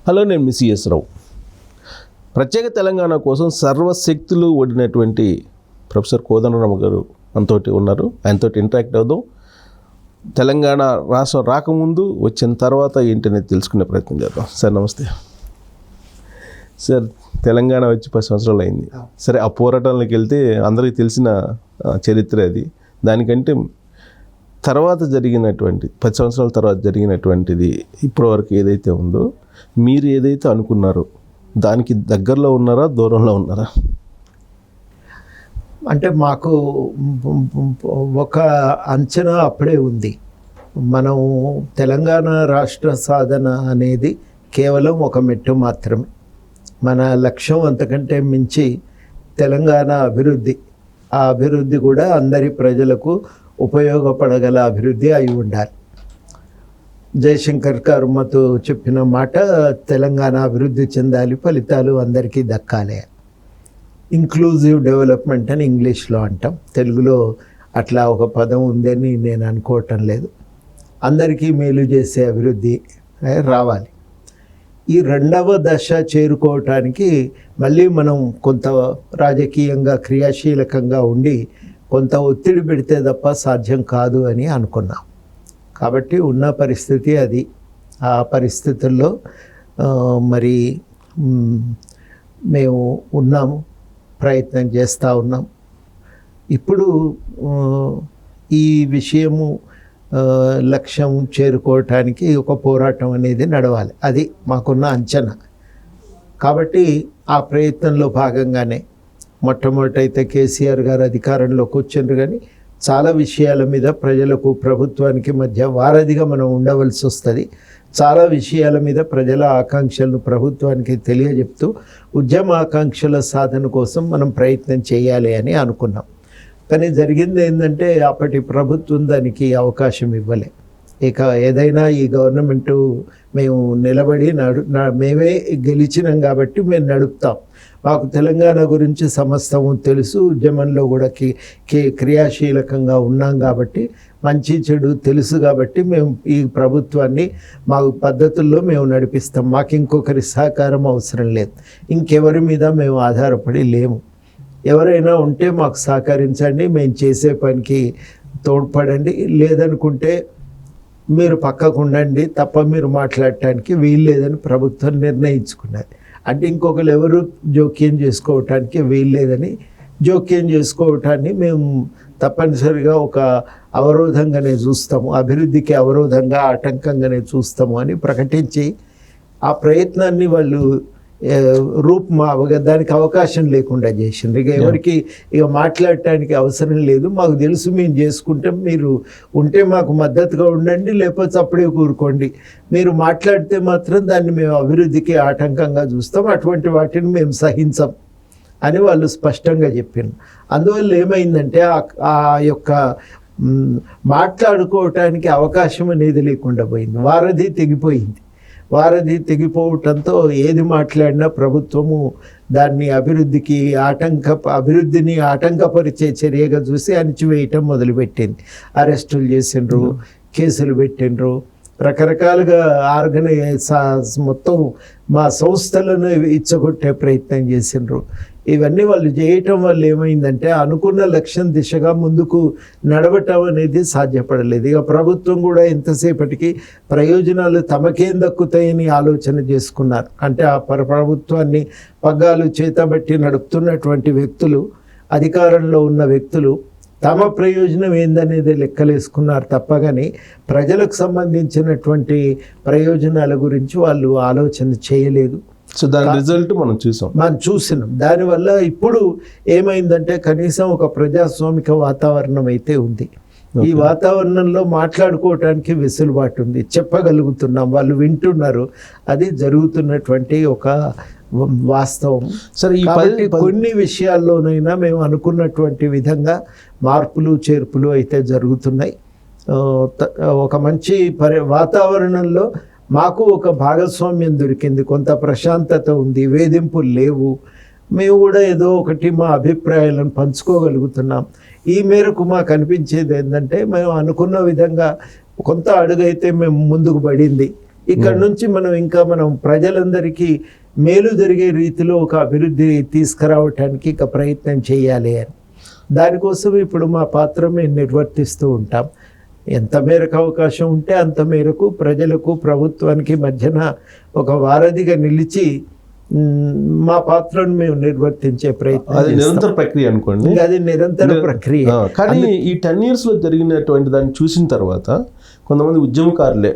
Hello, నేను మీ CS రావు. ప్రత్యేక తెలంగాణ కోసం సర్వశక్తులు ఒడినటువంటి ప్రొఫెసర్ కోదండరామ్ గారు మనతోటి ఉన్నారు. ఆయనతోటి ఇంటరాక్ట్ అవుదాం. తెలంగాణ రాష్ట్రం రాకముందు, వచ్చిన తర్వాత ఏంటనేది తెలుసుకునే ప్రయత్నం చేద్దాం. సార్ నమస్తే. సార్, తెలంగాణ వచ్చి 10 సంవత్సరాలు అయింది. సరే, ఆ పోరాటంలోకి వెళ్తే అందరికీ తెలిసిన చరిత్ర అది. దానికంటే తర్వాత జరిగినటువంటి 10 సంవత్సరాల తర్వాత జరిగినటువంటిది ఇప్పటివరకు ఏదైతే ఉందో, మీరు ఏదైతే అనుకున్నారో దానికి దగ్గరలో ఉన్నారా, దూరంలో ఉన్నారా? అంటే మాకు ఒక అంచనా అప్పుడే ఉంది. మనం తెలంగాణ రాష్ట్ర సాధన అనేది కేవలం ఒక మెట్టు మాత్రమే. మన లక్ష్యం అంతకంటే మించి తెలంగాణ అభివృద్ధి. ఆ అభివృద్ధి కూడా అందరి ప్రజలకు ఉపయోగపడగల అభివృద్ధి అయి ఉండాలి. జయశంకర్ గారు మాతో చెప్పిన మాట, తెలంగాణ అభివృద్ధి చెందాలి, ఫలితాలు అందరికీ దక్కాలి. ఇంక్లూజివ్ డెవలప్మెంట్ అని ఇంగ్లీష్లో అంటాం. తెలుగులో అట్లా ఒక పదం ఉందని నేను అనుకోవటం లేదు. అందరికీ మేలు చేసే అభివృద్ధి రావాలి. ఈ రెండవ దశ చేరుకోవటానికి మళ్ళీ మనం కొంత రాజకీయంగా క్రియాశీలకంగా ఉండి కొంత ఒత్తిడి పెడితే తప్ప సాధ్యం కాదు అని అనుకున్నాం. కాబట్టి ఉన్న పరిస్థితి అది. ఆ పరిస్థితుల్లో మరి మేము ఉన్నాము, ప్రయత్నం చేస్తూ ఉన్నాం. ఇప్పుడు ఈ విషయము లక్ష్యం చేరుకోవటానికి ఒక పోరాటం అనేది నడవాలి. అది మాకున్న అంచనా. కాబట్టి ఆ ప్రయత్నంలో భాగంగానే మొట్టమొదటైతే కేసీఆర్ గారు అధికారంలోకి వచ్చిండ్రు, కానీ చాలా విషయాల మీద ప్రజలకు ప్రభుత్వానికి మధ్య వారధిగా మనం ఉండవలసి వస్తుంది. చాలా విషయాల మీద ప్రజల ఆకాంక్షలను ప్రభుత్వానికి తెలియజెప్తూ ఉద్యమ ఆకాంక్షల సాధన కోసం మనం ప్రయత్నం చేయాలి అని అనుకున్నాం. కానీ జరిగింది ఏంటంటే, అప్పటి ప్రభుత్వం దానికి అవకాశం ఇవ్వలే. ఇక ఏదైనా ఈ గవర్నమెంటు మేము నిలబడి మేమే గెలిచినాం కాబట్టి మేము నడుపుతాం, మాకు తెలంగాణ గురించి సమస్తము తెలుసు, ఉద్యమంలో కూడా క్రియాశీలకంగా ఉన్నాం కాబట్టి మంచి చెడు తెలుసు కాబట్టి మేము ఈ ప్రభుత్వాన్ని మాకు పద్ధతుల్లో మేము నడిపిస్తాం, మాకు ఇంకొకరి సహకారం అవసరం లేదు, ఇంకెవరి మీద మేము ఆధారపడి లేము, ఎవరైనా ఉంటే మాకు సహకరించండి, మేము చేసే పనికి తోడ్పడండి, లేదనుకుంటే మీరు పక్కకు ఉండండి తప్ప మీరు మాట్లాడటానికి వీలు లేదని ప్రభుత్వం నిర్ణయించుకున్నది. అంటే ఇంకొకరు ఎవరు జోక్యం చేసుకోవటానికి వీలు లేదని, జోక్యం చేసుకోవటాన్ని మేము తప్పనిసరిగా ఒక అవరోధంగానే చూస్తాము, అభివృద్ధికి అవరోధంగా ఆటంకంగానే చూస్తాము అని ప్రకటించి ఆ ప్రయత్నాన్ని వాళ్ళు దానికి అవకాశం లేకుండా చేసిండ్రు. ఇక ఎవరికి ఇక మాట్లాడటానికి అవసరం లేదు, మాకు తెలుసు మేము చేసుకుంటాం, మీరు ఉంటే మాకు మద్దతుగా ఉండండి, లేకపోతే అప్పుడే కూరుకోండి, మీరు మాట్లాడితే మాత్రం దాన్ని మేము అభివృద్ధికి ఆటంకంగా చూస్తాం, అటువంటి వాటిని మేము సహించం అని వాళ్ళు స్పష్టంగా చెప్పారు. అందువల్ల ఏమైందంటే ఆ యొక్క మాట్లాడుకోవటానికి అవకాశం అనేది లేకుండా పోయింది. వారధి తెగిపోయింది. వారధి తెగిపోవటంతో ఏది మాట్లాడినా ప్రభుత్వము దాన్ని అభివృద్ధిని ఆటంకపరిచే చర్యగా చూసి అణిచివేయటం మొదలుపెట్టింది. అరెస్టులు చేసిండ్రు, కేసులు పెట్టిండ్రు, రకరకాలుగా మొత్తం మా సంస్థలను ఇచ్చగొట్టే ప్రయత్నం చేసిండ్రు. ఇవన్నీ వాళ్ళు చేయటం వల్ల ఏమైందంటే అనుకున్న లక్ష్యం దిశగా ముందుకు నడవటం అనేది సాధ్యపడలేదు. ఇక ప్రభుత్వం కూడా ఎంతసేపటికి ప్రయోజనాలు తమకేం దక్కుతాయని ఆలోచన చేసుకున్నారు. అంటే ఆ ప్రభుత్వాన్ని పగ్గాలు చేతబట్టి నడుపుతున్నటువంటి వ్యక్తులు, అధికారంలో ఉన్న వ్యక్తులు తమ ప్రయోజనం ఏందనేది లెక్కలేసుకున్నారు తప్పగాని ప్రజలకు సంబంధించినటువంటి ప్రయోజనాల గురించి వాళ్ళు ఆలోచన చేయలేదు. సో దాని రిజల్ట్ మనం చూసినాం. దానివల్ల ఇప్పుడు ఏమైందంటే కనీసం ఒక ప్రజాస్వామిక వాతావరణం అయితే ఉంది. ఈ వాతావరణంలో మాట్లాడుకోవటానికి వెసులుబాటు ఉంది, చెప్పగలుగుతున్నాం, వాళ్ళు వింటున్నారు. అది జరుగుతున్నటువంటి ఒక వాస్తవం. సరే, కొన్ని విషయాల్లోనైనా మేము అనుకున్నటువంటి విధంగా మార్పులు చేర్పులు అయితే జరుగుతున్నాయి. ఒక మంచి వాతావరణంలో మాకు ఒక భాగస్వామ్యం దొరికింది, కొంత ప్రశాంతత ఉంది, వేధింపులు లేవు, మేము కూడా ఏదో ఒకటి మా అభిప్రాయాలను పంచుకోగలుగుతున్నాం. ఈ మేరకు మాకు అనిపించేది ఏంటంటే, మేము అనుకున్న విధంగా కొంత అడుగైతే మేము ముందుకు పడింది. ఇక్కడ నుంచి మనం ప్రజలందరికీ మేలు జరిగే రీతిలో ఒక అభివృద్ధి తీసుకురావటానికి ఇక ప్రయత్నం చేయాలి అని. దానికోసం ఇప్పుడు మా పాత్ర మేము నిర్వర్తిస్తూ ఉంటాం. ఎంత మేరకు అవకాశం ఉంటే అంత మేరకు ప్రజలకు ప్రభుత్వానికి మధ్యన ఒక వారధిగా నిలిచి మా పాత్రను మేము నిర్వర్తించే ప్రయత్నం. అది నిరంతర ప్రక్రియ అనుకోండి, అది నిరంతర ప్రక్రియ. కానీ ఈ 10 yearsలో జరిగినటువంటి దాన్ని చూసిన తర్వాత కొంతమంది ఉద్యమకారులే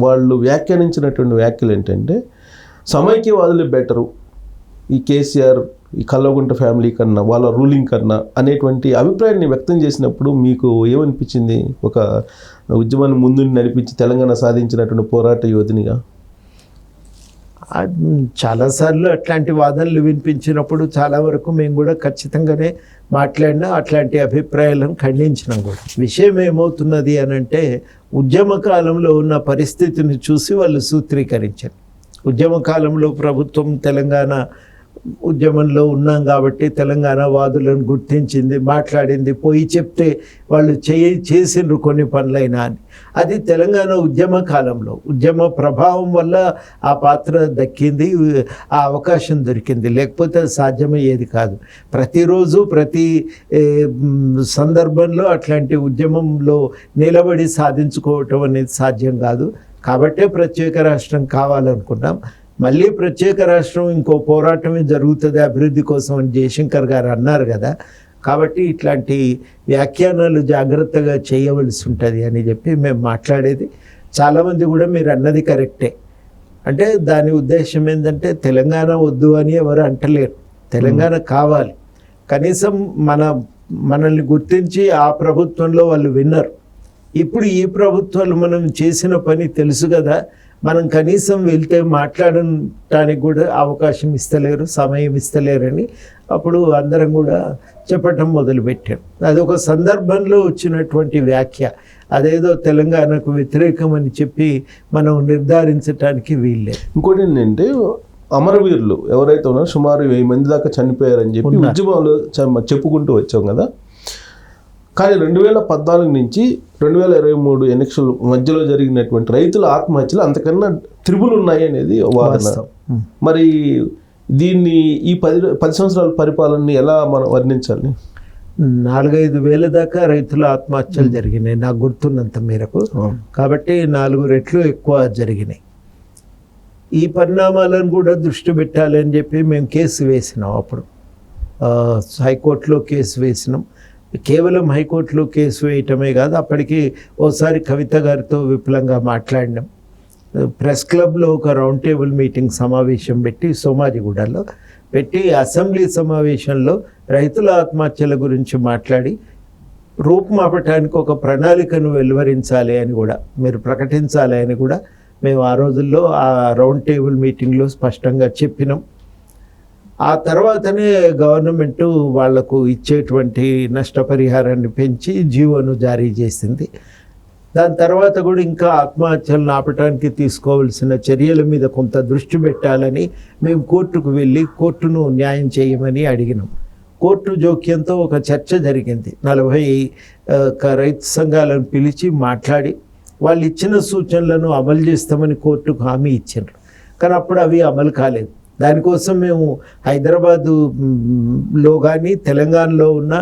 వాళ్ళు వ్యాఖ్యానించినటువంటి వ్యాఖ్యలు ఏంటంటే సమైక్యవాదులే బెటరు ఈ కేసీఆర్ ఈ కల్వకుంట ఫ్యామిలీ కన్నా వాళ్ళ రూలింగ్ కన్నా అనేటువంటి అభిప్రాయాన్ని వ్యక్తం చేసినప్పుడు మీకు ఏమనిపించింది? ఒక ఉద్యమాన్ని ముందు నడిపించి తెలంగాణ సాధించినటువంటి పోరాట యోధునిగా. చాలాసార్లు అట్లాంటి వాదనలు వినిపించినప్పుడు చాలా వరకు మేము కూడా ఖచ్చితంగానే మాట్లాడినా అట్లాంటి అభిప్రాయాలను ఖండించినాం కూడా. విషయం ఏమవుతున్నది అని అంటే ఉద్యమ కాలంలో ఉన్న పరిస్థితిని చూసి వాళ్ళు సూత్రీకరించారు. ఉద్యమ కాలంలో ప్రభుత్వం తెలంగాణ ఉద్యమంలో ఉన్నాం కాబట్టి తెలంగాణ వాదులను గుర్తించింది, మాట్లాడింది, పోయి చెప్తే వాళ్ళు చేసిండ్రు కొన్ని పనులైనా అని. అది తెలంగాణ ఉద్యమ కాలంలో ఉద్యమ ప్రభావం వల్ల ఆ పాత్ర దక్కింది, ఆ అవకాశం దొరికింది. లేకపోతే అది సాధ్యమయ్యేది కాదు. ప్రతిరోజు ప్రతి సందర్భంలో అట్లాంటి ఉద్యమంలో నిలబడి సాధించుకోవటం అనేది సాధ్యం కాదు. కాబట్టే ప్రత్యేక రాష్ట్రం కావాలనుకున్నాం. మళ్ళీ ప్రత్యేక రాష్ట్రం ఇంకో పోరాటమే జరుగుతుంది అభివృద్ధి కోసం అని జయశంకర్ గారు అన్నారు కదా. కాబట్టి ఇట్లాంటి వ్యాఖ్యానాలు జాగ్రత్తగా చేయవలసి ఉంటుంది అని చెప్పి మేము మాట్లాడేది. చాలామంది కూడా మీరు అన్నది కరెక్టే. అంటే దాని ఉద్దేశం ఏంటంటే తెలంగాణ వద్దు అని ఎవరు అంటలేరు, తెలంగాణ కావాలి. కనీసం మనల్ని గుర్తించి ఆ ప్రభుత్వంలో వాళ్ళు విన్నారు. ఇప్పుడు ఈ ప్రభుత్వాలు మనం చేసిన పని తెలుసు కదా, మనం కనీసం వెళ్తే మాట్లాడటానికి కూడా అవకాశం ఇస్తలేరు, సమయం ఇస్తలేరని అప్పుడు అందరం కూడా చెప్పటం మొదలుపెట్టాం. అదొక సందర్భంలో వచ్చినటువంటి వ్యాఖ్య. అదేదో తెలంగాణకు వ్యతిరేకం అని చెప్పి మనం నిర్ధారించడానికి వీల్లేదు. ఇంకోటి ఏంటంటే అమరవీరులు ఎవరైతే ఉన్నారో సుమారు 1000 మంది దాకా చనిపోయారని చెప్పి ఉద్యమాలు చెప్పుకుంటూ వచ్చాం కదా. కానీ 2014 నుంచి 2023 ఎన్నికల మధ్యలో జరిగినటువంటి రైతుల ఆత్మహత్యలు అంతకన్నా త్రిబుల్ ఉన్నాయి అనేది వాదన. మరి దీన్ని ఈ 10 సంవత్సరాల పరిపాలనని ఎలా మనం వర్ణించాలి? 4-5 వేల దాకా రైతుల ఆత్మహత్యలు జరిగినాయి నాకు గుర్తున్నంత మేరకు. కాబట్టి 4 రెట్లు ఎక్కువ జరిగినాయి. ఈ పరిణామాలను కూడా దృష్టి పెట్టాలి అని చెప్పి మేము కేసు వేసినాం. అప్పుడు హైకోర్టులో కేసు వేసినాం. కేవలం హైకోర్టులో కేసు వేయటమే కాదు, అప్పటికి ఓసారి కవిత గారితో విపులంగా మాట్లాడినాం. ప్రెస్ క్లబ్లో ఒక రౌండ్ టేబుల్ మీటింగ్ సమావేశం పెట్టి సోమాజిగూడలో పెట్టి అసెంబ్లీ సమావేశంలో రైతుల ఆత్మహత్యల గురించి మాట్లాడి రూపుమాపటానికి ఒక ప్రణాళికను వెలువరించాలి అని కూడా, మీరు ప్రకటించాలి అని కూడా మేము ఆ రోజుల్లో ఆ రౌండ్ టేబుల్ మీటింగ్లో స్పష్టంగా చెప్పినాం. ఆ తర్వాతనే గవర్నమెంటు వాళ్లకు ఇచ్చేటువంటి నష్టపరిహారాన్ని పెంచి జీవోను జారీ చేసింది. దాని తర్వాత కూడా ఇంకా ఆత్మహత్యలను ఆపటానికి తీసుకోవాల్సిన చర్యల మీద కొంత దృష్టి పెట్టాలని మేము కోర్టుకు వెళ్ళి కోర్టును న్యాయం చేయమని అడిగినాం. కోర్టు జోక్యంతో ఒక చర్చ జరిగింది. 40 రైతు సంఘాలను పిలిచి మాట్లాడి వాళ్ళు ఇచ్చిన సూచనలను అమలు చేస్తామని కోర్టుకు హామీ ఇచ్చారు. కానీ అప్పుడు అవి అమలు కాలేదు. దానికోసం మేము హైదరాబాదులో కానీ తెలంగాణలో ఉన్న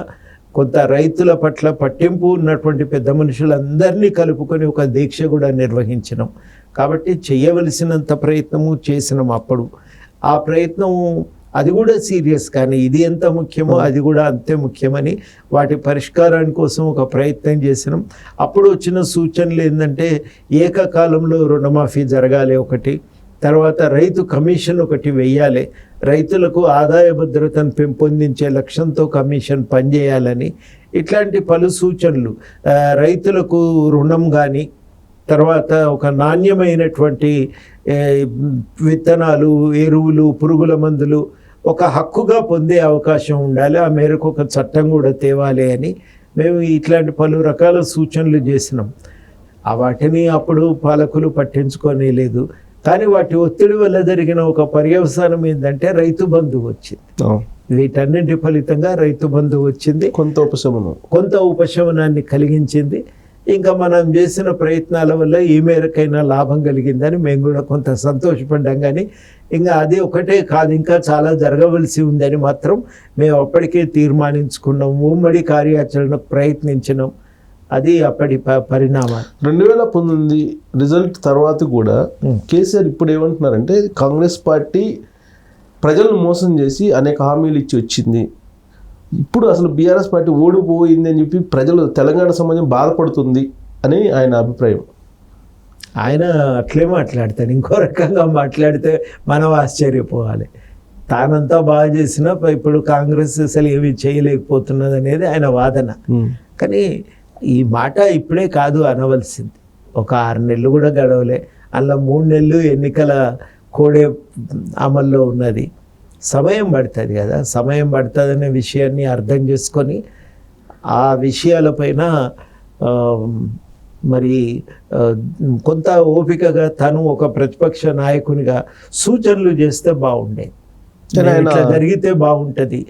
కొంత రైతుల పట్ల పట్టింపు ఉన్నటువంటి పెద్ద మనుషులందరినీ కలుపుకొని ఒక దీక్ష కూడా నిర్వహించినాం. కాబట్టి చేయవలసినంత ప్రయత్నము చేసినాం. అప్పుడు ఆ ప్రయత్నం అది కూడా సీరియస్, కానీ ఇది ఎంత ముఖ్యమో అది కూడా అంతే ముఖ్యమని వాటి పరిష్కారాని కోసం ఒక ప్రయత్నం చేసినాం. అప్పుడు వచ్చిన సూచనలు ఏంటంటే ఏకకాలంలో రుణమాఫీ జరగాలి ఒకటి, తర్వాత రైతు కమిషన్ ఒకటి వెయ్యాలి, రైతులకు ఆదాయ భద్రతను పెంపొందించే లక్ష్యంతో కమిషన్ పనిచేయాలని, ఇట్లాంటి పలు సూచనలు. రైతులకు రుణం కానీ, తర్వాత ఒక నాణ్యమైనటువంటి విత్తనాలు, ఎరువులు, పురుగుల మందులు ఒక హక్కుగా పొందే అవకాశం ఉండాలి. ఆ మేరకు ఒక చట్టం కూడా తేవాలి అని మేము ఇట్లాంటి పలు రకాల సూచనలు చేసినాం. వాటిని అప్పుడు పాలకులు పట్టించుకోనే లేదు. కానీ వాటి ఒత్తిడి వల్ల జరిగిన ఒక పర్యవసానం ఏంటంటే రైతు బంధు వచ్చింది. వీటన్నింటి ఫలితంగా రైతు బంధు వచ్చింది, కొంత ఉపశమనాన్ని కలిగించింది. ఇంకా మనం చేసిన ప్రయత్నాల వల్ల ఈ మేరకైనా లాభం కలిగిందని మేము కూడా కొంత సంతోషపడ్డాం. కానీ ఇంకా అది ఒకటే కాదు, ఇంకా చాలా జరగవలసి ఉందని మాత్రం మేము అప్పటికే తీర్మానించుకున్నాం. ఉమ్మడి కార్యాచరణకు ప్రయత్నించినాం. అది అప్పటి పరిణామాలు. 2019 రిజల్ట్ తర్వాత కూడా కేసీఆర్ ఇప్పుడు ఏమంటున్నారంటే కాంగ్రెస్ పార్టీ ప్రజలను మోసం చేసి అనేక హామీలు ఇచ్చి వచ్చింది, ఇప్పుడు అసలు బీఆర్ఎస్ పార్టీ ఓడిపోయింది అని చెప్పి ప్రజలు తెలంగాణ సమాజం బాధపడుతుంది అని ఆయన అభిప్రాయం. ఆయన అట్లే మాట్లాడతాడు. ఇంకో రకంగా మాట్లాడితే మనం ఆశ్చర్యపోవాలి. తానంతా బాగా చేసినా ఇప్పుడు కాంగ్రెస్ అసలు ఏమి చేయలేకపోతున్నది అనేది ఆయన వాదన. కానీ ఈ మాట ఇప్పుడే కాదు అనవలసింది. ఒక 6 నెలలు కూడా గడవలే, అలా 3 నెలలు ఎన్నికల కోడే అమల్లో ఉన్నది. సమయం పడుతుంది కదా, సమయం పడుతుంది అనే విషయాన్ని అర్థం చేసుకొని ఆ విషయాలపైన మరి కొంత ఓపికగా తను ఒక ప్రతిపక్ష నాయకునిగా సూచనలు చేస్తే బాగుండేది. ఇట్లా జరిగితే బాగుంటుంది,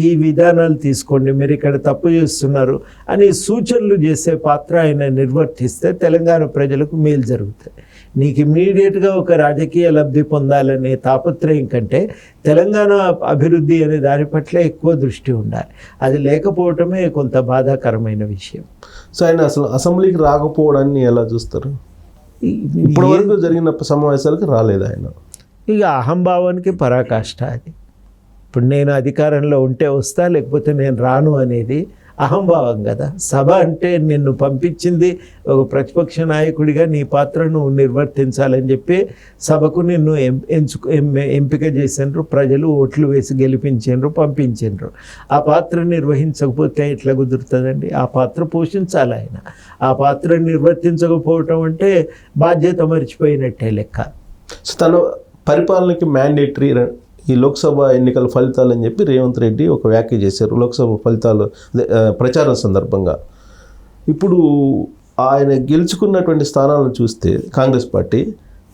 ఈ విధానాలు తీసుకోండి, మీరు ఇక్కడ తప్పు చేస్తున్నారు అని సూచనలు చేసే పాత్ర ఆయన నిర్వర్తిస్తే తెలంగాణ ప్రజలకు మేలు జరుగుతుంది. నీకు ఇమ్మీడియట్గా ఒక రాజకీయ లబ్ధి పొందాలనే తాపత్రయం కంటే తెలంగాణ అభివృద్ధి అనే దాని పట్ల ఎక్కువ దృష్టి ఉండాలి. అది లేకపోవటమే కొంత బాధాకరమైన విషయం. సో ఆయన అసలు అసెంబ్లీకి రాకపోవడాన్ని ఎలా చూస్తారు? ఇప్పటి వరకు జరిగిన సమావేశాలకు రాలేదు ఆయన. ఇక అహంభావానికి పరాకాష్ట అది. ఇప్పుడు నేను అధికారంలో ఉంటే వస్తా, లేకపోతే నేను రాను అనేది అహంభావం కదా. సభ అంటే నిన్ను పంపించింది ఒక ప్రతిపక్ష నాయకుడిగా నీ పాత్రను నిర్వర్తించాలని చెప్పి సభకు నిన్ను ఎంపిక చేసినారు, ప్రజలు ఓట్లు వేసి గెలిపించారు, పంపించారు. ఆ పాత్ర నిర్వహించకపోతే ఎట్లా కుదురుతుందండి? ఆ పాత్ర పోషించాలి ఆయన. ఆ పాత్ర నిర్వర్తించకపోవటం అంటే బాధ్యత మర్చిపోయినట్టే లెక్క. సో తన పరిపాలనకి మ్యాండేటరీ ఈ లోక్సభ ఎన్నికల ఫలితాలు అని చెప్పి రేవంత్ రెడ్డి ఒక వ్యాఖ్య చేశారు లోక్సభ ఫలితాలు ప్రచారం సందర్భంగా. ఇప్పుడు ఆయన గెలుచుకున్నటువంటి స్థానాలను చూస్తే కాంగ్రెస్ పార్టీ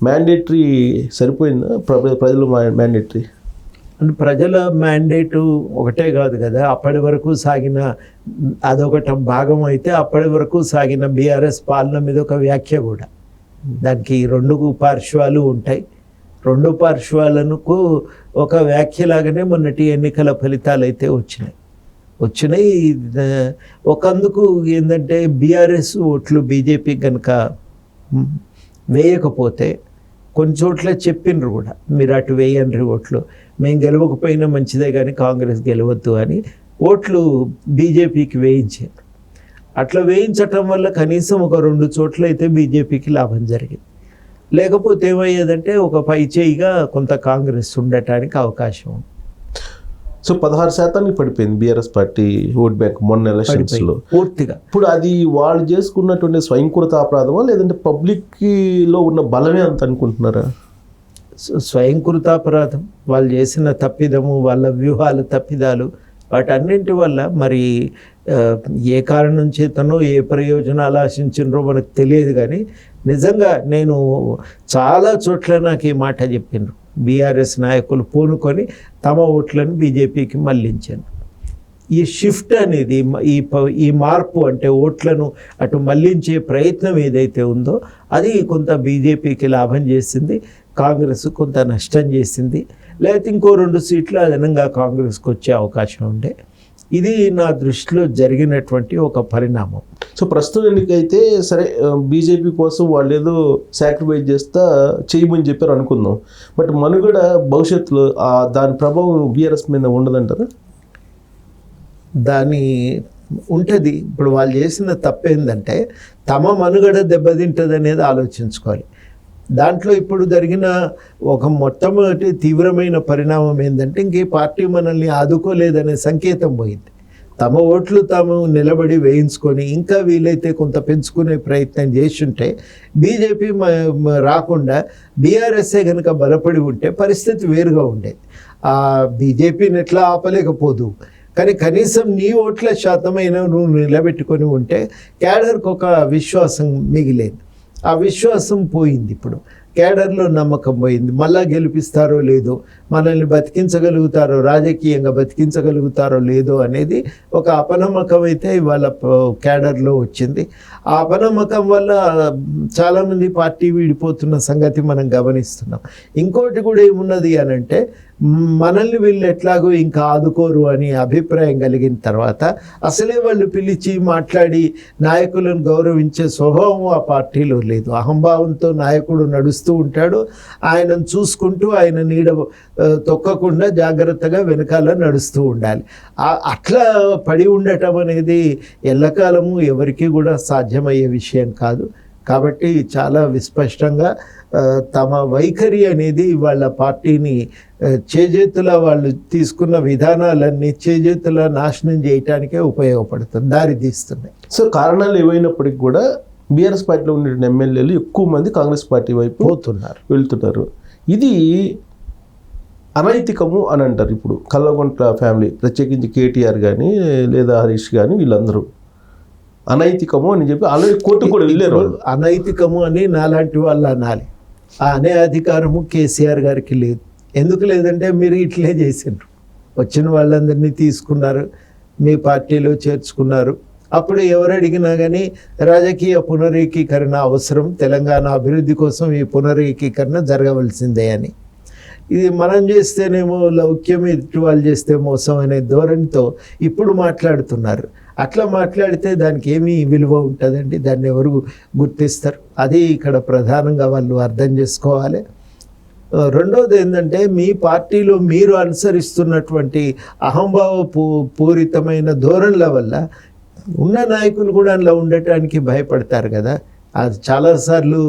మ్యాండేటరీ సరిపోయిందా? ప్రజలు మ్యాండేటరీ అంటే ప్రజల మ్యాండేటు ఒకటే కాదు కదా. అప్పటి వరకు సాగిన అదొకటి భాగం అయితే అప్పటి వరకు సాగిన బీఆర్ఎస్ పాలన మీద ఒక వ్యాఖ్య కూడా. దానికి 2 పార్శ్వాలు ఉంటాయి. 2 పార్శ్వాలకు ఒక వ్యాఖ్యలాగానే మొన్నటి ఎన్నికల ఫలితాలు అయితే వచ్చినాయి. ఒకందుకు ఏంటంటే బీఆర్ఎస్ ఓట్లు బీజేపీ కనుక వేయకపోతే కొన్ని చోట్ల చెప్పిండ్రు కూడా, మీరు అటు వేయండి ఓట్లు, మేము గెలవకపోయినా మంచిదే కానీ కాంగ్రెస్ గెలవద్దు అని ఓట్లు బీజేపీకి వేయించారు. అట్లా వేయించటం వల్ల కనీసం ఒక 2 చోట్ల అయితే బీజేపీకి లాభం జరిగింది. లేకపోతే ఏమయ్యేదంటే ఒక పైచేయిగా కొంత కాంగ్రెస్ ఉండటానికి అవకాశం ఉంది. సో 16% పడిపోయింది బీఆర్ఎస్ పార్టీ ఓట్ బ్యాంక్ మొన్న ఎలక్షన్స్లో పూర్తిగా. ఇప్పుడు అది వాళ్ళు చేసుకున్నటువంటి స్వయంకృత అపరాధమా లేదంటే పబ్లిక్లో ఉన్న బలమే అంత అనుకుంటున్నారా? స్వయంకృతాపరాధం, వాళ్ళు చేసిన తప్పిదము, వాళ్ళ వ్యూహాలు తప్పిదాలు, వాటన్నింటి వల్ల మరి ఏ కారణం చేతనో ఏ ప్రయోజనాలు ఆశించినరో మనకు తెలియదు. కానీ నిజంగా నేను చాలా చోట్ల నాకు ఈ మాట చెప్పిండ్రు. బీఆర్ఎస్ నాయకులు పూనుకొని తమ ఓట్లను బీజేపీకి మళ్లించారు. ఈ షిఫ్ట్ అనేది ఈ మార్పు అంటే ఓట్లను అటు మళ్లించే ప్రయత్నం ఏదైతే ఉందో అది కొంత బీజేపీకి లాభం చేసింది, కాంగ్రెస్ కొంత నష్టం చేసింది. లేకపోతే ఇంకో 2 సీట్లు అదనంగా కాంగ్రెస్కి వచ్చే అవకాశం ఉండే. ఇది నా దృష్టిలో జరిగినటువంటి ఒక పరిణామం. సో ప్రస్తుతం ఎన్నికైతే సరే బీజేపీ కోసం వాళ్ళు ఏదో సాక్రిఫైస్ చేస్తా చేయమని చెప్పారు అనుకుందాం. బట్ మనుగడ భవిష్యత్తులో దాని ప్రభావం బీఆర్ఎస్ మీద ఉండదంటారా? దాని ఉంటుంది. ఇప్పుడు వాళ్ళు చేసిన తప్పేందంటే తమ మనుగడ దెబ్బతింటుంది అనేది ఆలోచించుకోవాలి. దాంట్లో ఇప్పుడు జరిగిన ఒక మొట్టమొదటి తీవ్రమైన పరిణామం ఏంటంటే ఇంకే పార్టీ మనల్ని ఆదుకోలేదనే సంకేతం పోయింది. తమ ఓట్లు తాము నిలబడి వేయించుకొని ఇంకా వీలైతే కొంత పెంచుకునే ప్రయత్నం చేస్తుంటే బీజేపీ రాకుండా బీఆర్ఎస్ఏ కనుక బలపడి ఉంటే పరిస్థితి వేరుగా ఉండేది. ఆ బీజేపీని ఎట్లా ఆపలేకపోదు, కానీ కనీసం నీ ఓట్ల శాతమైనా నువ్వు నిలబెట్టుకొని ఉంటే క్యాడర్కి ఒక విశ్వాసం మిగిలేదు. ఆ విశ్వాసం పోయింది. ఇప్పుడు కేడర్లో నమ్మకం పోయింది. మళ్ళా గెలిపిస్తారో లేదో, మనల్ని బతికించగలుగుతారో, రాజకీయంగా బతికించగలుగుతారో లేదో అనేది ఒక అపనమ్మకం అయితే ఇవాళ కేడర్లో వచ్చింది. ఆ అపనమ్మకం వల్ల చాలామంది పార్టీ వీడిపోతున్న సంగతి మనం గమనిస్తున్నాం. ఇంకోటి కూడా ఏమున్నది అని అంటే, మనల్ని వీళ్ళు ఎట్లాగో ఇంకా ఆదుకోరు అని అభిప్రాయం కలిగిన తర్వాత అసలే వాళ్ళు పిలిచి మాట్లాడి నాయకులను గౌరవించే స్వభావం ఆ పార్టీలో లేదు. అహంభావంతో నాయకుడు నడుస్తూ ఉంటాడు, ఆయనను చూసుకుంటూ ఆయన నీడ తొక్కకుండా జాగ్రత్తగా వెనకాల నడుస్తూ ఉండాలి. అట్లా పడి ఉండటం అనేది ఎల్లకాలము ఎవరికి కూడా సాధ్యమయ్యే విషయం కాదు. కాబట్టి చాలా విస్పష్టంగా తమ వైఖరి అనేది వాళ్ళ పార్టీని చేజేతుల వాళ్ళు తీసుకున్న విధానాలన్నీ చేజేతుల నాశనం చేయటానికే ఉపయోగపడుతుంది, దారి తీస్తున్నాయి. సో కారణాలు ఏవైనప్పటికీ కూడా బీఆర్ఎస్ పార్టీలో ఉన్న ఎమ్మెల్యేలు ఎక్కువ మంది కాంగ్రెస్ పార్టీ వైపు వెళ్తున్నారు. ఇది అనైతికము అని అంటారు. ఇప్పుడు కల్వకుంట్ల ఫ్యామిలీ, ప్రత్యేకించి కేటీఆర్ కానీ లేదా హరీష్ కానీ, వీళ్ళందరూ అనైతికము అని చెప్పి ఆల్రెడీ కోర్టు కూడా వెళ్ళారు. అనైతికము అని నాలాంటి వాళ్ళు అనాలి. ఆ అనే అధికారము కేసీఆర్ గారికి లేదు. ఎందుకు లేదంటే మీరు ఇట్లే చేసిండ్రు, వచ్చిన వాళ్ళందరినీ తీసుకున్నారు, మీ పార్టీలో చేర్చుకున్నారు. అప్పుడు ఎవరు అడిగినా కానీ రాజకీయ పునరేకీకరణ అవసరం, తెలంగాణ అభివృద్ధి కోసం ఈ పునరేకీకరణ జరగవలసిందే అని. ఇది మనం చేస్తేనేమో లౌక్యం, ఎదుటి వాళ్ళు చేస్తే మోసం అనే ధోరణితో ఇప్పుడు మాట్లాడుతున్నారు. అట్లా మాట్లాడితే దానికి ఏమీ విలువ ఉంటుందండి? దాన్ని ఎవరు గుర్తిస్తారు? అది ఇక్కడ ప్రధానంగా వాళ్ళు అర్థం చేసుకోవాలి. రెండోది ఏంటంటే, మీ పార్టీలో మీరు అనుసరిస్తున్నటువంటి అహంభావ పూరితమైన ధోరణుల వల్ల ఉన్న నాయకులు కూడా అందులో ఉండటానికి భయపడతారు కదా. అది చాలాసార్లు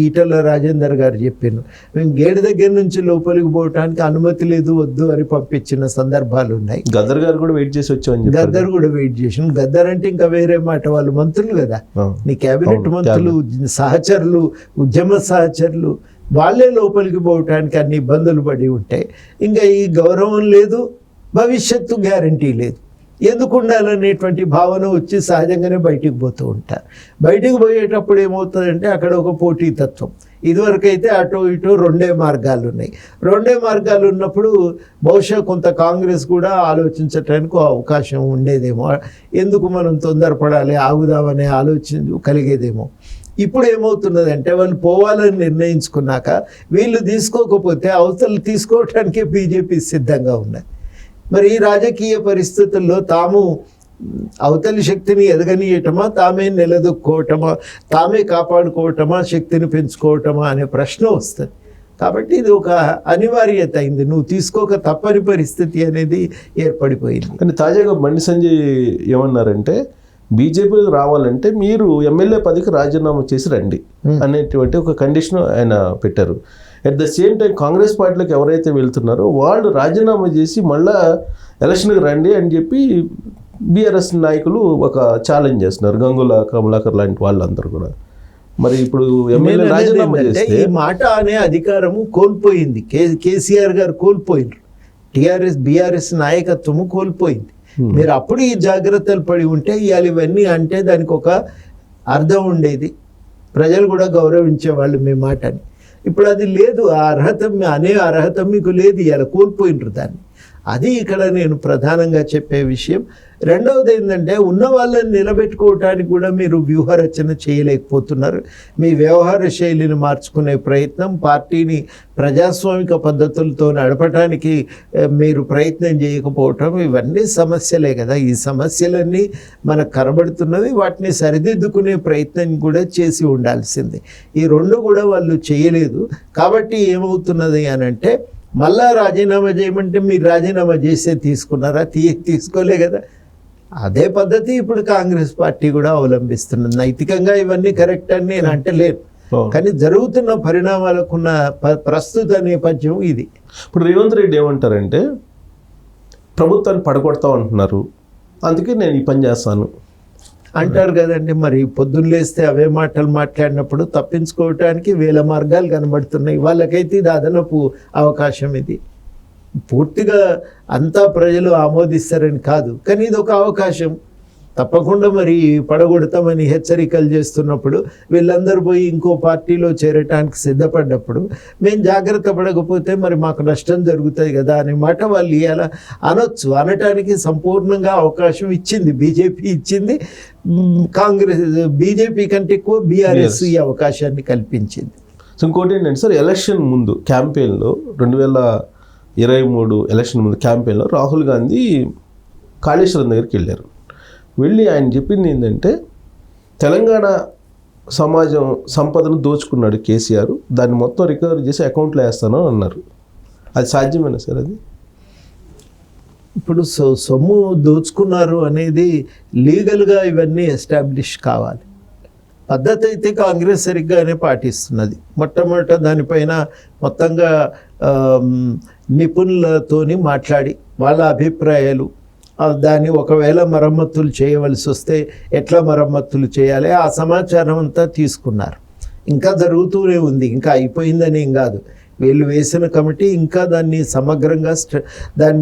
ఈటల రాజేందర్ గారు చెప్పారు, మేము గేట్ దగ్గర నుంచి లోపలికి పోవటానికి అనుమతి లేదు, వద్దు అని పంపించిన సందర్భాలు ఉన్నాయి. గద్దర్ గారు కూడా వెయిట్ చేసి వచ్చామని, గద్దర్ కూడా వెయిట్ చేసి, గద్దర్ అంటే ఇంకా వేరే మాట, వాళ్ళు మంత్రులు కదా, నీ క్యాబినెట్ మంత్రులు, సహచరులు, ఉద్యమ సహచరులు, వాళ్ళే లోపలికి పోవటానికి అన్ని ఇబ్బందులు పడి ఉంటాయి. ఇంకా ఈ గౌరవం లేదు, భవిష్యత్తు గ్యారంటీ లేదు. ఎందుకు ఉండాలనేటువంటి భావన వచ్చి సహజంగానే బయటికి పోతూ ఉంటారు. బయటికి పోయేటప్పుడు ఏమవుతుందంటే అక్కడ ఒక పోటీతత్వం. ఇదివరకైతే అటో ఇటో రెండే మార్గాలు ఉన్నాయి. రెండే మార్గాలు ఉన్నప్పుడు బహుశా కొంత కాంగ్రెస్ కూడా ఆలోచించడానికి అవకాశం ఉండేదేమో, ఎందుకు మనం తొందరపడాలి, ఆగుదామనే ఆలోచన కలిగేదేమో. ఇప్పుడు ఏమవుతున్నదంటే, వాళ్ళు పోవాలని నిర్ణయించుకున్నాక వీళ్ళు తీసుకోకపోతే అవతలు తీసుకోవటానికే బీజేపీ సిద్ధంగా ఉన్నది. మరి ఈ రాజకీయ పరిస్థితుల్లో తాము అవతలి శక్తిని ఎదగనీయటమా, తామే నిలదొక్కోవటమా, తామే కాపాడుకోవటమా, శక్తిని పెంచుకోవటమా అనే ప్రశ్న వస్తుంది. కాబట్టి ఇది ఒక అనివార్యత అయింది, నువ్వు తీసుకోక తప్పని పరిస్థితి అనేది ఏర్పడిపోయింది. కానీ తాజాగా బండి సంజయ్ ఏమన్నారంటే, బీజేపీకి రావాలంటే మీరు ఎమ్మెల్యే పదవికి రాజీనామా చేసి రండి అనేటువంటి ఒక కండిషన్ ఆయన పెట్టారు. At the same time Congress పార్టీలోకి ఎవరైతే వెళ్తున్నారో వాళ్ళు రాజీనామా చేసి మళ్ళా ఎలక్షన్కి రండి అని చెప్పి బీఆర్ఎస్ నాయకులు ఒక ఛాలెంజ్ చేస్తున్నారు, గంగుల కమలాకర్ లాంటి వాళ్ళందరూ కూడా. మరి ఇప్పుడు ఎమ్మెల్యే రాజీనామా చేస్తే ఈ మాట అనే అధికారము కోల్పోయింది, కేసీఆర్ గారు కోల్పోయింది, బీఆర్ఎస్ నాయకత్వము కోల్పోయింది. మీరు అప్పుడు ఈ జాగ్రత్తలు పడి ఉంటే ఇవాళ ఇవన్నీ అంటే దానికి ఒక అర్థం ఉండేది, ప్రజలు కూడా గౌరవించేవాళ్ళు మీ మాటని. ఇప్పుడు అది లేదు, ఆ అర్హత అనే అర్హత మీకు లేదు, ఇలా కోల్పోయినరు దాన్ని. అది ఇక్కడ నేను ప్రధానంగా చెప్పే విషయం. రెండవది ఏంటంటే, ఉన్న వాళ్ళని నిలబెట్టుకోవటానికి కూడా మీరు వ్యూహరచన చేయలేకపోతున్నారు. మీ వ్యవహార శైలిని మార్చుకునే ప్రయత్నం, పార్టీని ప్రజాస్వామిక పద్ధతులతో నడపడానికి మీరు ప్రయత్నం చేయకపోవటం, ఇవన్నీ సమస్యలే కదా. ఈ సమస్యలన్నీ మనకు కనబడుతున్నవి, వాటిని సరిదిద్దుకునే ప్రయత్నం కూడా చేసి ఉండాల్సింది. ఈ రెండు కూడా వాళ్ళు చేయలేదు. కాబట్టి ఏమవుతున్నది అని అంటే, మళ్ళా రాజీనామా చేయమంటే మీరు రాజీనామా చేసే తీసుకున్నారా? తీసుకోలే కదా. అదే పద్ధతి ఇప్పుడు కాంగ్రెస్ పార్టీ కూడా అవలంబిస్తున్నది. నైతికంగా ఇవన్నీ కరెక్ట్ అని నేను అంటలేను, కానీ జరుగుతున్న పరిణామాలకున్న ప్రస్తుత నేపథ్యం ఇది. ఇప్పుడు రేవంత్ రెడ్డి ఏమంటారంటే, ప్రభుత్వాన్ని పడగొడతా అంటున్నారు, అందుకే నేను ఈ పని చేస్తాను అంటారు కదండి. మరి పొద్దున్న లేస్తే అవే మాటలు మాట్లాడినప్పుడు తప్పించుకోవటానికి వేల మార్గాలు కనబడుతున్నాయి. వాళ్ళకైతే ఇది అదనపు అవకాశం. ఇది పూర్తిగా అంతా ప్రజలు ఆమోదిస్తారని కాదు, కానీ ఇది ఒక అవకాశం. తప్పకుండా మరి పడగొడతామని హెచ్చరికలు చేస్తున్నప్పుడు వీళ్ళందరూ పోయి ఇంకో పార్టీలో చేరటానికి సిద్ధపడ్డప్పుడు మేము జాగ్రత్త పడకపోతే మరి మాకు నష్టం జరుగుతుంది కదా అనే మాట వాళ్ళు ఇలా అనొచ్చు. అనటానికి సంపూర్ణంగా అవకాశం ఇచ్చింది బీజేపీ ఇచ్చింది. కాంగ్రెస్ బీజేపీ కంటే ఎక్కువ బీఆర్ఎస్ ఈ అవకాశాన్ని కల్పించింది. సో ఇంకోటి ఏంటంటే సార్, ఎలక్షన్ ముందు క్యాంపెయిన్లో 2023 ఎలక్షన్ ముందు క్యాంపెయిన్లో రాహుల్ గాంధీ కాళేశ్వరం దగ్గరికి వెళ్ళి ఆయన చెప్పింది ఏంటంటే తెలంగాణ సమాజం సంపదను దోచుకున్నాడు కేసీఆర్, దాన్ని మొత్తం రికవర్ చేసి అకౌంట్లో వేస్తాను అన్నారు. అది సాధ్యమేనా సార్? అది ఇప్పుడు సొమ్ము దోచుకున్నారు అనేది లీగల్గా ఇవన్నీ ఎస్టాబ్లిష్ కావాలి. పద్ధతి అయితే కాంగ్రెస్ సరిగ్గానే పాటిస్తున్నది. మొట్టమొదట దానిపైన మొత్తంగా నిపుణులతోని మాట్లాడి వాళ్ళ అభిప్రాయాలు, దాన్ని ఒకవేళ మరమ్మతులు చేయవలసి వస్తే ఎట్లా మరమ్మతులు చేయాలి ఆ సమాచారం అంతా తీసుకున్నారు. ఇంకా జరుగుతూనే ఉంది, ఇంకా అయిపోయిందని ఏం కాదు. వీళ్ళు వేసిన కమిటీ ఇంకా దాన్ని సమగ్రంగా దాని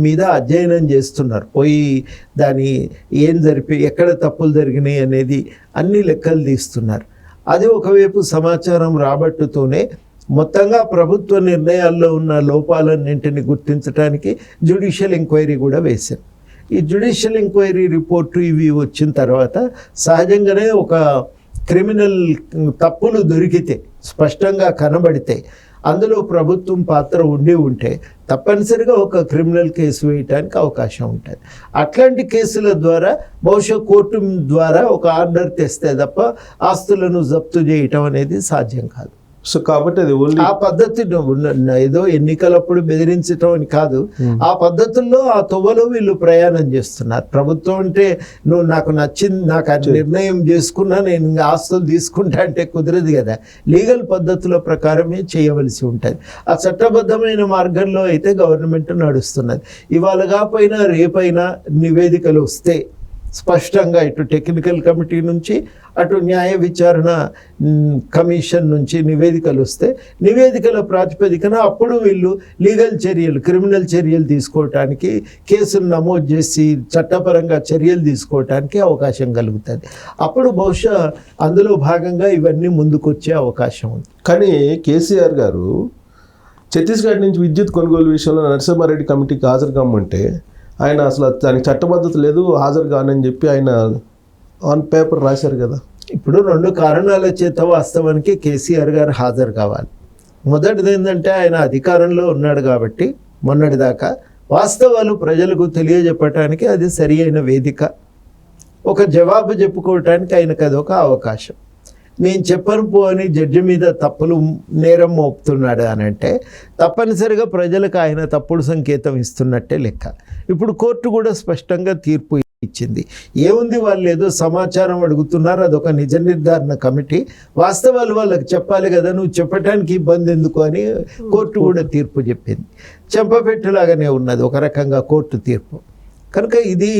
మీద అధ్యయనం చేస్తున్నారు. పోయి దాని ఎక్కడ తప్పులు జరిగినాయి అనేది అన్ని లెక్కలు తీస్తున్నారు. అది ఒకవైపు సమాచారం రాబట్టుతూనే మొత్తంగా ప్రభుత్వ నిర్ణయాల్లో ఉన్న లోపాలన్నింటినీ గుర్తించడానికి జ్యుడిషియల్ ఎంక్వైరీ కూడా వేశారు. ఈ జ్యుడిషియల్ ఎంక్వైరీ రిపోర్టు ఇవి వచ్చిన తర్వాత సహజంగానే ఒక క్రిమినల్ తప్పులు దొరికితే స్పష్టంగా కనబడితే అందులో ప్రభుత్వం పాత్ర ఉంటే తప్పనిసరిగా ఒక క్రిమినల్ కేసు వేయటానికి అవకాశం ఉంటుంది. అట్లాంటి కేసుల ద్వారా బహుశా కోర్టు ద్వారా ఒక ఆర్డర్ తెస్తే తప్ప ఆస్తులను జప్తు చేయటం అనేది సాధ్యం కాదు. సో కాబట్టి అది ఓన్లీ ఆ పద్ధతి ఏదో ఎన్నికలప్పుడు బెదిరించటం అని కాదు, ఆ పద్ధతుల్లో ఆ తొవ్వలో వీళ్ళు ప్రయాణం చేస్తున్నారు. ప్రభుత్వం అంటే నువ్వు నాకు నచ్చింది, నాకు ఆ నిర్ణయం చేసుకున్నా నేను ఇంకా ఆస్తులు తీసుకుంటా అంటే కుదరదు కదా. లీగల్ పద్ధతుల ప్రకారమే చేయవలసి ఉంటుంది. ఆ చట్టబద్ధమైన మార్గంలో అయితే గవర్నమెంట్ నడుస్తున్నది. ఇవాళ కాకపోయినా రేపైనా నివేదికలు వస్తే స్పష్టంగా ఇటు టెక్నికల్ కమిటీ నుంచి అటు న్యాయ విచారణ కమిషన్ నుంచి నివేదికలు వస్తే నివేదికల ప్రాతిపదికన అప్పుడు వీళ్ళు లీగల్ చర్యలు, క్రిమినల్ చర్యలు తీసుకోవటానికి, కేసులు నమోదు చేసి చట్టపరంగా చర్యలు తీసుకోవటానికి అవకాశం కలుగుతుంది. అప్పుడు బహుశా అందులో భాగంగా ఇవన్నీ ముందుకొచ్చే అవకాశం ఉంది. కానీ కేసీఆర్ గారు ఛత్తీస్గఢ్ నుంచి విద్యుత్ కొనుగోలు విషయంలో నరసింహారెడ్డి కమిటీకి హాజరు కమ్మంటే ఆయన అసలు దానికి చట్టబద్ధత లేదు, హాజరు కానని చెప్పి ఆయన ఆన్ పేపర్ రాశారు కదా. ఇప్పుడు 2 కారణాల చేత వాస్తవానికి కేసీఆర్ గారు హాజరు కావాలి. మొదటిది ఏంటంటే ఆయన అధికారంలో ఉన్నాడు కాబట్టి మొన్నటిదాకా వాస్తవాలు ప్రజలకు తెలియజెప్పటానికి అది సరి అయిన వేదిక. ఒక జవాబు చెప్పుకోవటానికి ఆయనకు అదొక అవకాశం. నేను చెప్పను పో అని జడ్జి మీద తప్పులు నేరం మోపుతున్నాడు అని అంటే తప్పనిసరిగా ప్రజలకు ఆయన తప్పుడు సంకేతం ఇస్తున్నట్టే లెక్క. ఇప్పుడు కోర్టు కూడా స్పష్టంగా తీర్పు ఇచ్చింది. ఏముంది, వాళ్ళు ఏదో సమాచారం అడుగుతున్నారు, అదొక నిజ నిర్ధారణ కమిటీ, వాస్తవాలు వాళ్ళకి చెప్పాలి కదా, నువ్వు చెప్పడానికి ఇబ్బంది ఎందుకు అని కోర్టు కూడా తీర్పు చెప్పింది. చెంపపెట్టులాగానే ఉన్నది ఒక రకంగా కోర్టు తీర్పు. కనుక ఇది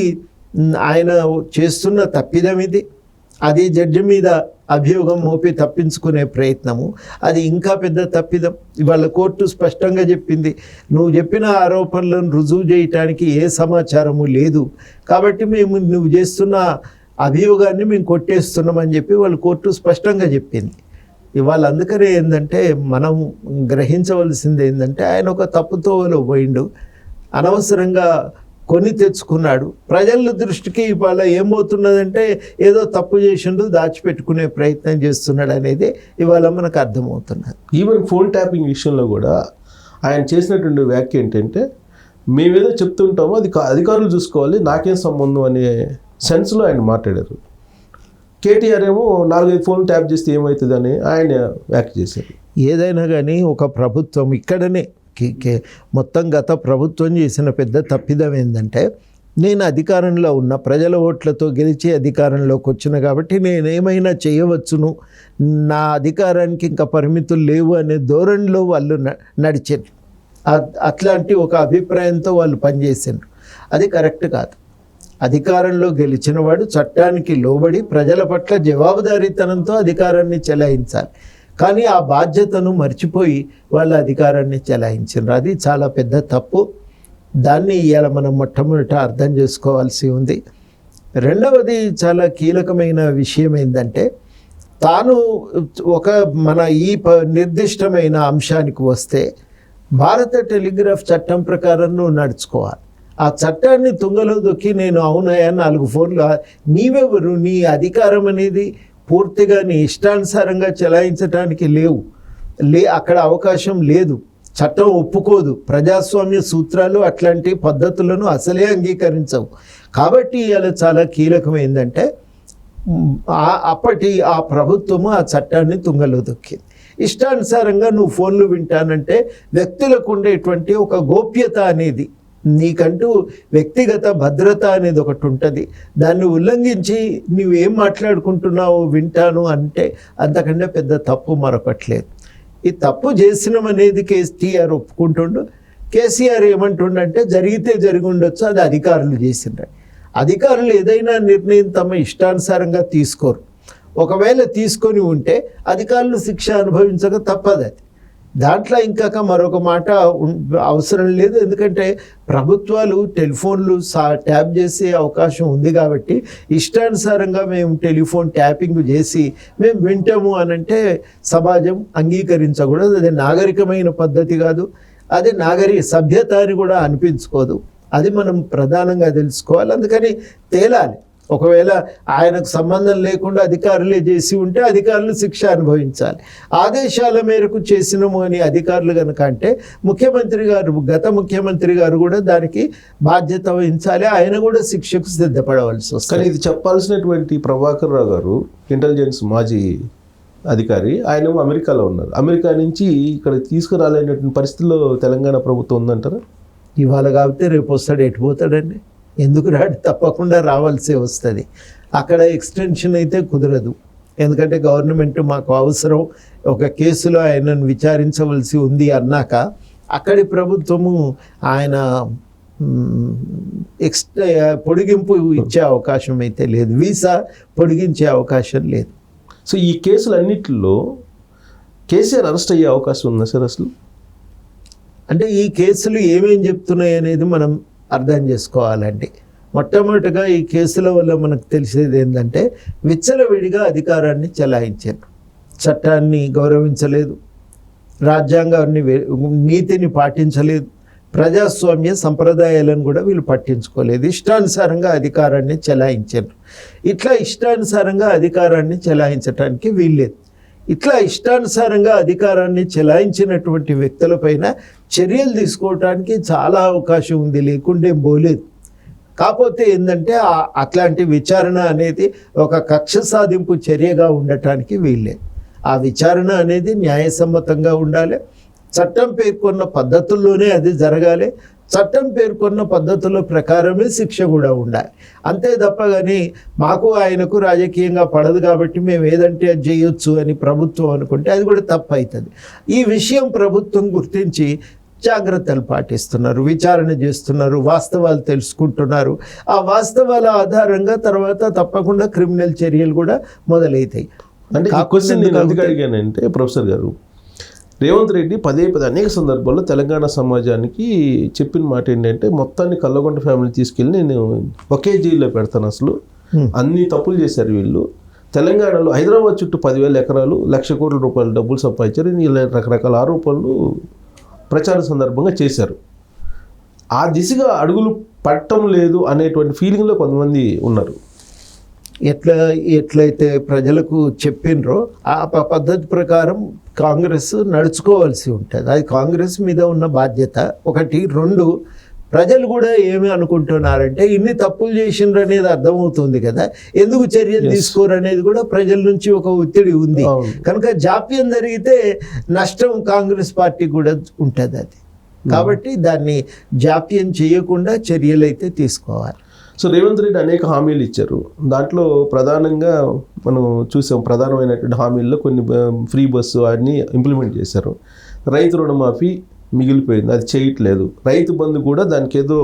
ఆయన చేస్తున్న తప్పిదం ఇది. అది జడ్జి మీద అభియోగం మోపి తప్పించుకునే ప్రయత్నము, అది ఇంకా పెద్ద తప్పిదం. ఇవాళ కోర్టు స్పష్టంగా చెప్పింది, నువ్వు చెప్పిన ఆరోపణలను రుజువు చేయటానికి ఏ సమాచారము లేదు కాబట్టి నువ్వు చేస్తున్న అభియోగాన్ని మేము కొట్టేస్తున్నామని చెప్పి వాళ్ళు కోర్టు స్పష్టంగా చెప్పింది. ఇవాళ అందుకనే ఏంటంటే మనం గ్రహించవలసింది ఏంటంటే ఆయన ఒక తప్పుతోవలో పోయిండు, అనవసరంగా కొని తెచ్చుకున్నాడు. ప్రజల దృష్టికి ఇవాళ ఏమవుతున్నదంటే ఏదో తప్పు చేసిండు, దాచిపెట్టుకునే ప్రయత్నం చేస్తున్నాడు అనేది ఇవాళ మనకు అర్థమవుతున్నది. ఈవెన్ ఫోన్ ట్యాపింగ్ విషయంలో కూడా ఆయన చేసినటువంటి వ్యాఖ్య ఏంటంటే మేమేదో చెప్తుంటామో అది అధికారులు చూసుకోవాలి, నాకేం సంబంధం అనే సెన్స్లో ఆయన మాట్లాడారు. కేటీఆర్ ఏమో 4-5 ఫోన్లు ట్యాప్ చేస్తే ఏమవుతుంది అని ఆయన వ్యాఖ్య చేశారు. ఏదైనా కానీ ఒక ప్రభుత్వం ఇక్కడనే మొత్తం గత ప్రభుత్వం చేసిన పెద్ద తప్పిదం ఏంటంటే, నేను అధికారంలో ఉన్న ప్రజల ఓట్లతో గెలిచి అధికారంలోకి వచ్చిన కాబట్టి నేనేమైనా చేయవచ్చును, నా అధికారానికి ఇంకా పరిమితులు లేవు అనే ధోరణిలో వాళ్ళు నడిచారు. అట్లాంటి ఒక అభిప్రాయంతో వాళ్ళు పనిచేసారు. అది కరెక్ట్ కాదు. అధికారంలో గెలిచిన వాడు చట్టానికి లోబడి ప్రజల పట్ల జవాబుదారీతనంతో అధికారాన్ని చెలాయించాలి. కానీ ఆ బాధ్యతను మర్చిపోయి వాళ్ళ అధికారాన్ని చెలాయించారు. అది చాలా పెద్ద తప్పు. దాన్ని ఇవాళ మనం మొట్టమొదట అర్థం చేసుకోవాల్సి ఉంది. రెండవది చాలా కీలకమైన విషయం ఏంటంటే తాను మన ఈ నిర్దిష్టమైన అంశానికి వస్తే భారత టెలిగ్రాఫ్ చట్టం ప్రకారం నువ్వు నడుచుకోవాలి. ఆ చట్టాన్ని తుంగలో దొక్కి నేను అవునాయా 4 ఫోన్లు, నీవెవరు? నీ అధికారం అనేది పూర్తిగా నీ ఇష్టానుసారంగా చెలాయించడానికి అక్కడ అవకాశం లేదు. చట్టం ఒప్పుకోదు. ప్రజాస్వామ్య సూత్రాలు అట్లాంటి పద్ధతులను అసలే అంగీకరించవు. కాబట్టి ఇలా చాలా కీలకమైందంటే అప్పటి ఆ ప్రభుత్వము ఆ చట్టాన్ని తుంగలో దొక్కింది. ఇష్టానుసారంగా నువ్వు ఫోన్లు వింటానంటే వ్యక్తులకు ఉండేటువంటి ఒక గోప్యత అనేది, నీకంటూ వ్యక్తిగత భద్రత అనేది ఒకటి ఉంటుంది. దాన్ని ఉల్లంఘించి నువ్వేం మాట్లాడుకుంటున్నావు వింటాను అంటే అంతకంటే పెద్ద తప్పు మరొకట్లేదు. ఈ తప్పు చేసినామనేది కేసీఆర్ ఒప్పుకుంటుండు. కేసీఆర్ ఏమంటుండంటే జరిగితే జరిగి ఉండొచ్చు, అది అధికారులు చేసిండ్రు. అధికారులు ఏదైనా నిర్ణయం తమ ఇష్టానుసారంగా తీసుకోరు. ఒకవేళ తీసుకొని ఉంటే అధికారులు శిక్ష అనుభవించక తప్పదు. అది దాంట్లో ఇంకా మరొక మాట అవసరం లేదు. ఎందుకంటే ప్రభుత్వాలు టెలిఫోన్లు ట్యాప్ చేసే అవకాశం ఉంది కాబట్టి ఇష్టానుసారంగా మేము టెలిఫోన్ ట్యాపింగ్ చేసి మేము వింటాము అనంటే సమాజం అంగీకరించకూడదు. అది నాగరికమైన పద్ధతి కాదు. అది సభ్యత అని కూడా అనిపించుకోదు. అది మనం ప్రధానంగా తెలుసుకోవాలి. అందుకని తేలాలి. ఒకవేళ ఆయనకు సంబంధం లేకుండా అధికారులే చేసి ఉంటే అధికారులు శిక్ష అనుభవించాలి. ఆదేశాల మేరకు చేసినాము అని అధికారులు కనుక అంటే గత ముఖ్యమంత్రి గారు కూడా దానికి బాధ్యత వహించాలి. ఆయన కూడా శిక్షకు సిద్ధపడవలసి వస్తుంది. కానీ ఇది చెప్పాల్సినటువంటి ప్రభాకర్ రావు గారు ఇంటెలిజెన్స్ మాజీ అధికారి, ఆయన అమెరికాలో ఉన్నారు. అమెరికా నుంచి ఇక్కడ తీసుకురాలేనటువంటి పరిస్థితుల్లో తెలంగాణ ప్రభుత్వం ఉందంటారా? ఇవాళ కాబట్టి రేపు వస్తాడు, ఎటు పోతాడండి? ఎందుకు రాడు? తప్పకుండా రావాల్సి వస్తుంది. అక్కడ ఎక్స్టెన్షన్ అయితే కుదరదు. ఎందుకంటే గవర్నమెంట్ మాకు అవసరం, ఒక కేసులో ఆయనను విచారించవలసి ఉంది అన్నాక అక్కడి ప్రభుత్వము ఆయన పొడిగింపు ఇచ్చే అవకాశం అయితే లేదు. వీసా పొడిగించే అవకాశం లేదు. సో ఈ కేసులన్నిటిలో కేసీఆర్ అరెస్ట్ అయ్యే అవకాశం ఉందా సార్ అసలు? అంటే ఈ కేసులు ఏమేం చెప్తున్నాయి అనేది మనం అర్థం చేసుకోవాలండి. మొట్టమొదటిగా ఈ కేసుల వల్ల మనకు తెలిసేది ఏంటంటే విచ్చలవిడిగా అధికారాన్ని చెలాయించారు. చట్టాన్ని గౌరవించలేదు, రాజ్యాంగాన్ని నీతిని పాటించలేదు, ప్రజాస్వామ్య సంప్రదాయాలను కూడా వీళ్ళు పట్టించుకోలేదు. ఇష్టానుసారంగా అధికారాన్ని చెలాయించారు. ఇట్లా ఇష్టానుసారంగా అధికారాన్ని చెలాయించడానికి వీల్లేదు. ఇట్లా ఇష్టానుసారంగా అధికారాన్ని చెలాయించినటువంటి వ్యక్తులపైన చర్యలు తీసుకోవడానికి చాలా అవకాశం ఉంది, లేకుంటే పోలేదు. కాకపోతే ఏంటంటే అట్లాంటి విచారణ అనేది ఒక కక్ష సాధింపు చర్యగా ఉండటానికి వీల్లేదు. ఆ విచారణ అనేది న్యాయసమ్మతంగా ఉండాలి. చట్టం పేర్కొన్న పద్ధతుల్లోనే అది జరగాలి. చట్టం పేర్కొన్న పద్ధతుల ప్రకారమే శిక్ష కూడా ఉండాలి. అంతే తప్ప కానీ మాకు ఆయనకు రాజకీయంగా పడదు కాబట్టి మేము ఏదంటే అది చేయొచ్చు అని ప్రభుత్వం అనుకుంటే అది కూడా తప్పు అవుతుంది. ఈ విషయం ప్రభుత్వం గుర్తించి జాగ్రత్తలు పాటిస్తున్నారు, విచారణ చేస్తున్నారు, వాస్తవాలు తెలుసుకుంటున్నారు. ఆ వాస్తవాల ఆధారంగా తర్వాత తప్పకుండా క్రిమినల్ చర్యలు కూడా మొదలవుతాయి. అంటే ఆ క్వశ్చన్ నేను ఎందుకు అడిగానంటే ప్రొఫెసర్ గారు, రేవంత్ రెడ్డి పదే అనేక సందర్భాల్లో తెలంగాణ సమాజానికి చెప్పిన మాట ఏంటంటే మొత్తాన్ని కల్లగొండ ఫ్యామిలీ తీసుకెళ్ళి నేను ఒకే జైల్లో పెడతాను. అసలు అన్ని తప్పులు చేశారు వీళ్ళు. తెలంగాణలో హైదరాబాద్ చుట్టూ 10,000 ఎకరాలు, 1,00,000 కోట్ల రూపాయలు డబ్బులు సంపాదించారు. ఇలా రకరకాల ఆరోపణలు ప్రచార సందర్భంగా చేశారు. ఆ దిశగా అడుగులు పట్టడం లేదు అనేటువంటి ఫీలింగ్లో కొంతమంది ఉన్నారు. ఎట్లయితే ప్రజలకు చెప్పినరో ఆ పద్ధతి ప్రకారం కాంగ్రెస్ నడుచుకోవాల్సి ఉంటుంది. అది కాంగ్రెస్ మీద ఉన్న బాధ్యత. 1, 2 ప్రజలు కూడా ఏమి అనుకుంటున్నారంటే ఇన్ని తప్పులు చేసిండ్రు అనేది అర్థమవుతుంది కదా, ఎందుకు చర్యలు తీసుకోరు అనేది కూడా ప్రజల నుంచి ఒక ఒత్తిడి ఉంది. కనుక జాప్యం జరిగితే నష్టం కాంగ్రెస్ పార్టీ కూడా ఉంటుంది. అది కాబట్టి దాన్ని జాప్యం చేయకుండా చర్యలు అయితే తీసుకోవాలి. సో రేవంత్ రెడ్డి అనేక హామీలు ఇచ్చారు. దాంట్లో ప్రధానంగా మనం చూసాం, ప్రధానమైనటువంటి హామీల్లో కొన్ని ఫ్రీ బస్సు అన్నీ ఇంప్లిమెంట్ చేశారు. రైతు రుణమాఫీ మిగిలిపోయింది, అది చేయట్లేదు. రైతు బంధు కూడా దానికి ఏదో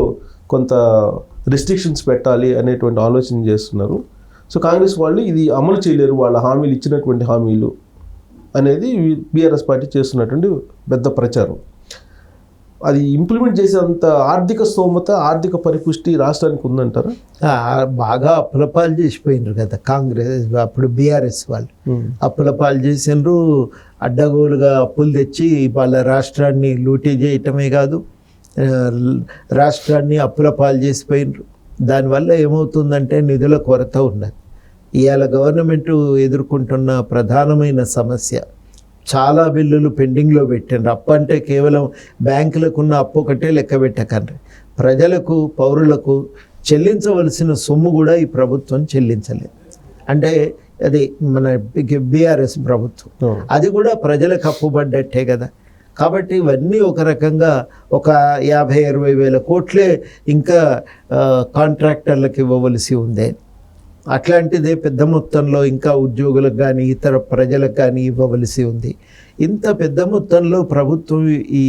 కొంత రెస్ట్రిక్షన్స్ పెట్టాలి అనేటువంటి ఆలోచన చేస్తున్నారు. సో కాంగ్రెస్ వాళ్ళు ఇది అమలు చేయలేరు, వాళ్ళ హామీలు ఇచ్చినటువంటి హామీలు అనేది బీఆర్ఎస్ పార్టీ చేస్తున్నటువంటి పెద్ద ప్రచారం. అది ఇంప్లిమెంట్ చేసేంత ఆర్థిక స్తోమత, ఆర్థిక పరిపుష్టి రాష్ట్రానికి ఉందంటారా? బాగా అప్పులపాలు చేసిపోయినారు కదా కాంగ్రెస్, అప్పుడు బీఆర్ఎస్ వాళ్ళు అప్పులపాలు చేసినారు. అడ్డగోలుగా అప్పులు తెచ్చి వాళ్ళ రాష్ట్రాన్ని లూటీ చేయటమే కాదు, రాష్ట్రాన్ని అప్పులపాలు చేసిపోయినారు. దానివల్ల ఏమవుతుందంటే నిధుల కొరత ఉన్నది. ఇవాళ గవర్నమెంట్ ఎదుర్కొంటున్న ప్రధానమైన సమస్య, చాలా బిల్లులు పెండింగ్లో పెట్టండి. అప్పు అంటే కేవలం బ్యాంకులకు ఉన్న అప్పు ఒకటే లెక్క పెట్టకండి, ప్రజలకు, పౌరులకు చెల్లించవలసిన సొమ్ము కూడా ఈ ప్రభుత్వం చెల్లించలేదు. అంటే అది మన బీఆర్ఎస్ ప్రభుత్వం, అది కూడా ప్రజలకు అప్పుబడ్డట్టే కదా. కాబట్టి ఇవన్నీ ఒక రకంగా ఒక 50-60 వేల కోట్లే ఇంకా కాంట్రాక్టర్లకు ఇవ్వవలసి ఉంది. అట్లాంటిదే పెద్ద మొత్తంలో ఇంకా ఉద్యోగులకు కానీ ఇతర ప్రజలకు కానీ ఇవ్వవలసి ఉంది. ఇంత పెద్ద మొత్తంలో ప్రభుత్వం ఈ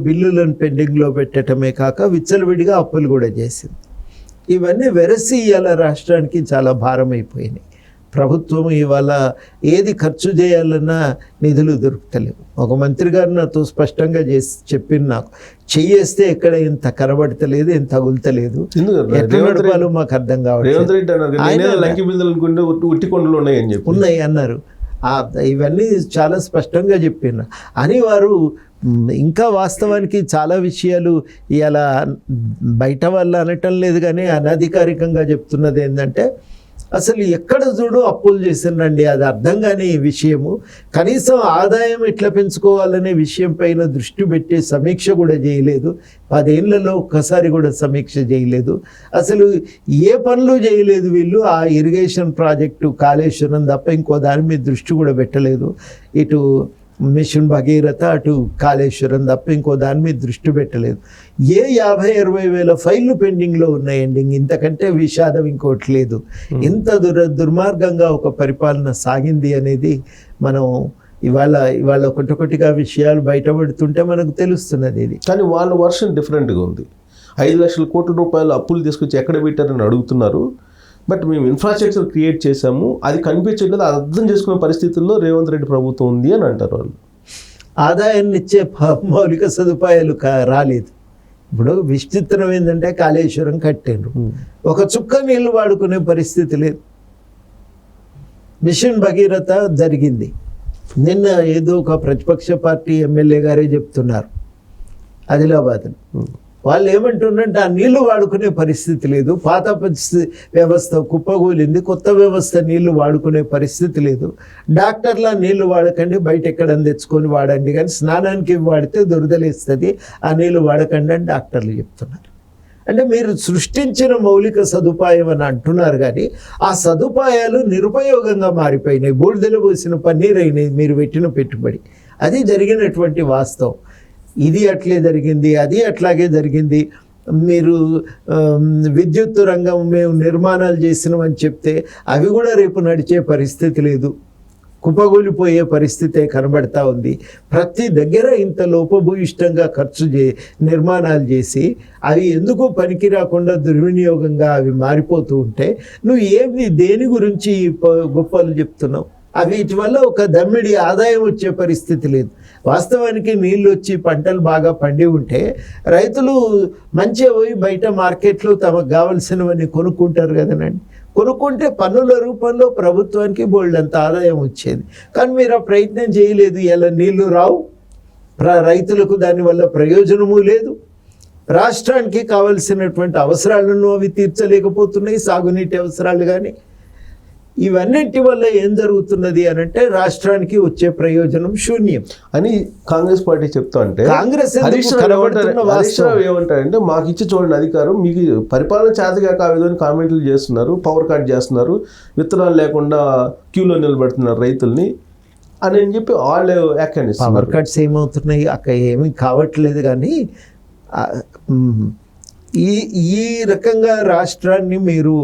బిల్లులను పెండింగ్లో పెట్టడమే కాక విచ్చలవిడిగా అప్పులు కూడా చేసింది. ఇవన్నీ వెరసి ఇవాళ రాష్ట్రానికి చాలా భారం అయిపోయినాయి. ప్రభుత్వం ఇవాళ ఏది ఖర్చు చేయాలన్నా నిధులు దొరుకుతలేవు. ఒక మంత్రి గారు నాతో స్పష్టంగా చెప్పింది, నాకు చెయ్యేస్తే ఎక్కడ ఏం కనబడతలేదు, ఏం తగులుతలేదు, ఎట్లా నడపాలో మాకు అర్థం కావట్లేదు ఉన్నాయి అన్నారు. ఇవన్నీ చాలా స్పష్టంగా చెప్పిన అని వారు. ఇంకా వాస్తవానికి చాలా విషయాలు ఇలా బయట వల్ల అనటం లేదు, కానీ అనధికారికంగా చెప్తున్నది ఏంటంటే అసలు ఎక్కడ చూడు అప్పులు చేసిందండి. అది అర్థం కాని ఈ విషయము. కనీసం ఆదాయం ఎట్లా పెంచుకోవాలనే విషయం పైన దృష్టి పెట్టి సమీక్ష కూడా చేయలేదు. 10 ఏళ్లలో ఒక్కసారి కూడా సమీక్ష చేయలేదు. అసలు ఏ పనులు చేయలేదు వీళ్ళు. ఆ ఇరిగేషన్ ప్రాజెక్టు కాళేశ్వరం తప్ప ఇంకో దాని మీద దృష్టి కూడా పెట్టలేదు. ఇటు మిషన్ భగీరథ, అటు కాళేశ్వరం తప్ప ఇంకో దాని మీద దృష్టి పెట్టలేదు. 50-60 వేల ఫైళ్ళు పెండింగ్లో ఉన్నాయండి. ఇంతకంటే విషాదం ఇంకోటి లేదు. ఇంత దుర్మార్గంగా ఒక పరిపాలన సాగింది అనేది మనం ఇవాళ ఒకటొకటిగా విషయాలు బయటపడుతుంటే మనకు తెలుస్తున్నది. ఇది కానీ వాళ్ళ వర్షన్ డిఫరెంట్గా ఉంది. 5 లక్షల కోట్ల రూపాయలు అప్పులు తీసుకొచ్చి ఎక్కడ పెట్టారని అడుగుతున్నారు. బట్ మేము ఇన్ఫ్రాస్ట్రక్చర్ క్రియేట్ చేసాము, అది కనిపించట్లేదు, అది అర్థం చేసుకునే పరిస్థితుల్లో రేవంత్ రెడ్డి ప్రభుత్వం ఉంది అని అంటారు వాళ్ళు. ఆదాయాన్ని ఇచ్చే మౌలిక సదుపాయాలు రాలేదు. ఇప్పుడు విచిత్రం ఏంటంటే కాళేశ్వరం కట్టిండ్రు, ఒక చుక్క నీళ్లు వాడుకునే పరిస్థితి లేదు. మిషన్ భగీరథ జరిగింది. నిన్న ఏదో ఒక ప్రతిపక్ష పార్టీ ఎమ్మెల్యే గారే చెప్తున్నారు ఆదిలాబాద్లో. వాళ్ళు ఏమంటున్నారంటే ఆ నీళ్లు వాడుకునే పరిస్థితి లేదు, పాత వ్యవస్థ కుప్పగూలింది, కొత్త వ్యవస్థ నీళ్లు వాడుకునే పరిస్థితి లేదు. డాక్టర్లా నీళ్లు వాడకండి, బయట ఎక్కడ తెచ్చుకొని వాడండి, కానీ స్నానానికి వాడితే దురదలేస్తుంది, ఆ నీళ్లు వాడకండి అని డాక్టర్లు చెప్తున్నారు. అంటే మీరు సృష్టించిన మౌలిక సదుపాయం అని అంటున్నారు, కానీ ఆ సదుపాయాలు నిరుపయోగంగా మారిపోయినాయి. బూడిదలు పోసిన పన్నీర్ అయినాయి మీరు పెట్టిన పెట్టుబడి. అది జరిగినటువంటి వాస్తవం. ఇది అట్లే జరిగింది, అది అట్లాగే జరిగింది. మీరు విద్యుత్ రంగం మేము నిర్మాణాలు చేసినామని చెప్తే అవి కూడా రేపు నడిచే పరిస్థితి లేదు, కుప్పగూలిపోయే పరిస్థితే కనబడతా ఉంది. ప్రతి దగ్గర ఇంత లోపభూయిష్టంగా నిర్మాణాలు చేసి అవి ఎందుకు పనికి రాకుండా దుర్వినియోగంగా అవి మారిపోతూ ఉంటే నువ్వు దేని గురించి గొప్పలు చెప్తున్నావు? వీటి వల్ల ఒక దమ్మిడి ఆదాయం వచ్చే పరిస్థితి లేదు. వాస్తవానికి నీళ్ళు వచ్చి పంటలు బాగా పండి ఉంటే రైతులు మంచిగా పోయి బయట మార్కెట్లో తమకు కావలసినవన్నీ కొనుక్కుంటారు కదనండి. కొనుక్కుంటే పన్నుల రూపంలో ప్రభుత్వానికి బోల్డంత ఆదాయం వచ్చేది. కానీ మీరు ఆ ప్రయత్నం చేయలేదు. ఇలా నీళ్లు రావు, రైతులకు దానివల్ల ప్రయోజనము లేదు, రాష్ట్రానికి కావలసినటువంటి అవసరాలను అవి తీర్చలేకపోతున్నాయి, సాగునీటి అవసరాలు కానీ. ఇవన్నింటి వల్ల ఏం జరుగుతున్నది అని అంటే రాష్ట్రానికి వచ్చే ప్రయోజనం శూన్యం అని కాంగ్రెస్ పార్టీ చెప్తా అంటే కాంగ్రెస్ ఏమంటారంటే మాకు ఇచ్చి చూడండి అధికారం, మీకు పరిపాలన చేతగాక ఆ విధంగా కామెంట్లు చేస్తున్నారు, పవర్ కట్ చేస్తున్నారు, విత్తనాలు లేకుండా క్యూలో నిలబెడుతున్నారు రైతుల్ని అని చెప్పి వాళ్ళు వ్యాఖ్యానిస్తున్నారు. పవర్ కట్స్ ఏమవుతున్నాయి అక్కడ ఏమీ కావట్లేదు, కానీ ఈ రకంగా రాష్ట్రాన్ని మీరు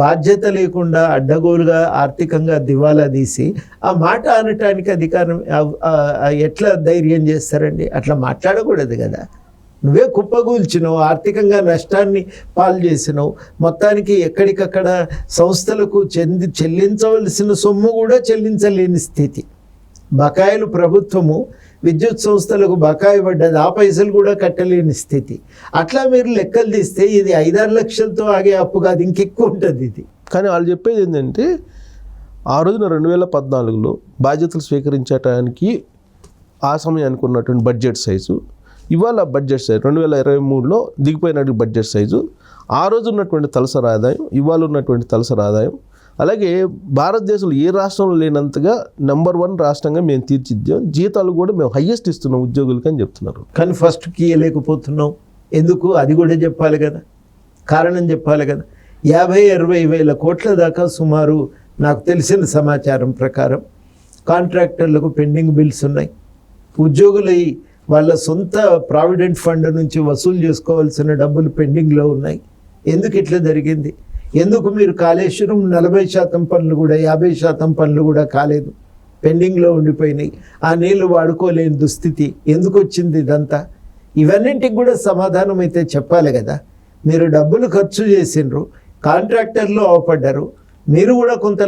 బాధ్యత లేకుండా అడ్డగోలుగా ఆర్థికంగా దివాలా తీసి ఆ మాట అనటానికి అధికారం ఎట్లా ధైర్యం చేస్తారండి? అట్లా మాట్లాడకూడదు కదా. నువ్వే కుప్పగూల్చినావు, ఆర్థికంగా నష్టాన్ని పాలు చేసినావు, మొత్తానికి ఎక్కడికక్కడ సంస్థలకు చెల్లించవలసిన సొమ్ము కూడా చెల్లించలేని స్థితి. బకాయిలు ప్రభుత్వము విద్యుత్ సంస్థలకు బకాయి పడ్డది, ఆ పైసలు కూడా కట్టలేని స్థితి. అట్లా మీరు లెక్కలు తీస్తే ఇది 5-6 లక్షలతో ఆగే అప్పు కాదు, ఇంకెక్కువ ఉంటుంది ఇది. కానీ వాళ్ళు చెప్పేది ఏంటంటే ఆ రోజున 2014లో బాధ్యతలు స్వీకరించడానికి ఆ సమయానికి ఉన్నటువంటి బడ్జెట్ సైజు, ఇవాళ బడ్జెట్ సైజు 2023లో దిగిపోయినటువంటి బడ్జెట్ సైజు, ఆ రోజు ఉన్నటువంటి తలసరి ఆదాయం, ఇవాళ ఉన్నటువంటి తలసరి ఆదాయం, అలాగే భారతదేశంలో ఏ రాష్ట్రంలో లేనంతగా నెంబర్ 1 రాష్ట్రంగా మేము తీర్చిద్దాం, జీతాలు కూడా మేము హయ్యెస్ట్ ఇస్తున్నాం ఉద్యోగులకి అని చెప్తున్నారు. కానీ ఫస్ట్కి ఇవ్వలేకపోతున్నాం ఎందుకు, అది కూడా చెప్పాలి కదా, కారణం చెప్పాలి కదా. 50-60 వేల కోట్ల దాకా సుమారు నాకు తెలిసిన సమాచారం ప్రకారం కాంట్రాక్టర్లకు పెండింగ్ బిల్స్ ఉన్నాయి. ఉద్యోగులు వాళ్ళ సొంత ప్రావిడెంట్ ఫండ్ నుంచి వసూలు చేసుకోవాల్సిన డబ్బులు పెండింగ్లో ఉన్నాయి. ఎందుకు ఇట్లా జరిగింది? ఎందుకు మీరు కాళేశ్వరం 40% పనులు కూడా 50% పనులు కూడా కాలేదు, పెండింగ్లో ఉండిపోయినాయి. ఆ నీళ్లు వాడుకోలేని దుస్థితి ఎందుకు వచ్చింది? ఇదంతా ఇవన్నింటికి కూడా సమాధానం అయితే చెప్పాలి కదా. మీరు డబ్బులు ఖర్చు చేసిండ్రు, కాంట్రాక్టర్లు అవపడ్డారు, మీరు కూడా కొంత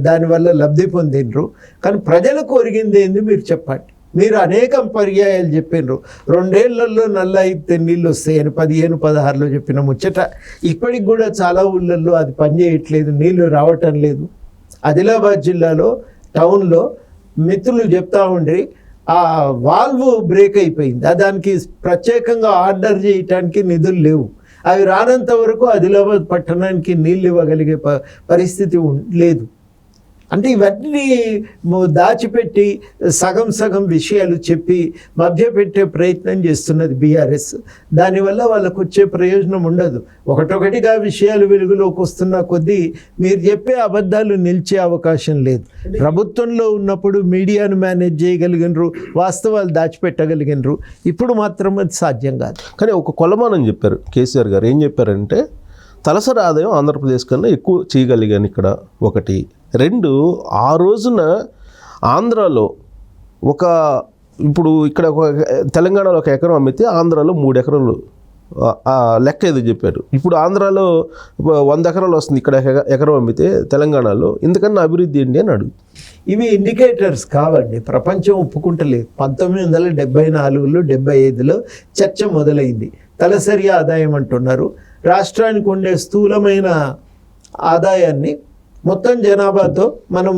దానివల్ల లబ్ధి పొందిండ్రు. కానీ ప్రజలకు ఒరిగింది ఏంది మీరు చెప్పండి. మీరు అనేక పర్యాయాలు చెప్పినారు 2 ఏళ్లలో నల్ల అయితే నీళ్ళు వస్తాయని 15-16లో చెప్పిన ముచ్చట ఇప్పటికి కూడా చాలా ఊళ్ళల్లో అది పనిచేయట్లేదు, నీళ్లు రావటం లేదు. ఆదిలాబాద్ జిల్లాలో టౌన్లో మిత్రులు చెప్తా ఉండ్రి ఆ వాల్వ్ బ్రేక్ అయిపోయింది, దానికి ప్రత్యేకంగా ఆర్డర్ చేయటానికి నిధులు లేవు. అవి రానంత వరకు ఆదిలాబాద్ పట్టణానికి నీళ్ళు ఇవ్వగలిగే పరిస్థితి లేదు. అంటే ఇవన్నీ దాచిపెట్టి సగం విషయాలు చెప్పి మభ్యపెట్టే ప్రయత్నం చేస్తున్నది బీఆర్ఎస్. దానివల్ల వాళ్ళకు వచ్చే ప్రయోజనం ఉండదు. ఒకటొకటిగా విషయాలు వెలుగులోకి వస్తున్న కొద్దీ మీరు చెప్పే అబద్ధాలు నిలిచే అవకాశం లేదు. ప్రభుత్వంలో ఉన్నప్పుడు మీడియాను మేనేజ్ చేయగలిగినరు, వాస్తవాలు దాచిపెట్టగలిగినరు. ఇప్పుడు మాత్రం అది సాధ్యం కాదు. కానీ ఒక కొలమానం చెప్పారు కేసీఆర్ గారు. ఏం చెప్పారంటే తలసరి ఆదాయం ఆంధ్రప్రదేశ్ కన్నా ఎక్కువ చేయగలిగాను ఇక్కడ, 1. 2, ఆ రోజున ఆంధ్రాలో ఇప్పుడు ఇక్కడ తెలంగాణలో 1 ఎకరం అమ్మితే ఆంధ్రాలో 3 ఎకరాలు లెక్క ఏదో చెప్పారు. ఇప్పుడు ఆంధ్రాలో 100 ఎకరాలు వస్తుంది, ఇక్కడ ఎకరం అమ్మితే తెలంగాణలో. ఇంతకన్నా అభివృద్ధి ఏంటి అని అడుగు. ఇవి ఇండికేటర్స్ కావండి, ప్రపంచం ఒప్పుకుంటలేదు. 1974లో 75లో చర్చ మొదలైంది. తలసరి ఆదాయం అంటున్నారు. రాష్ట్రానికి ఉండే స్థూలమైన ఆదాయాన్ని మొత్తం జనాభాతో మనం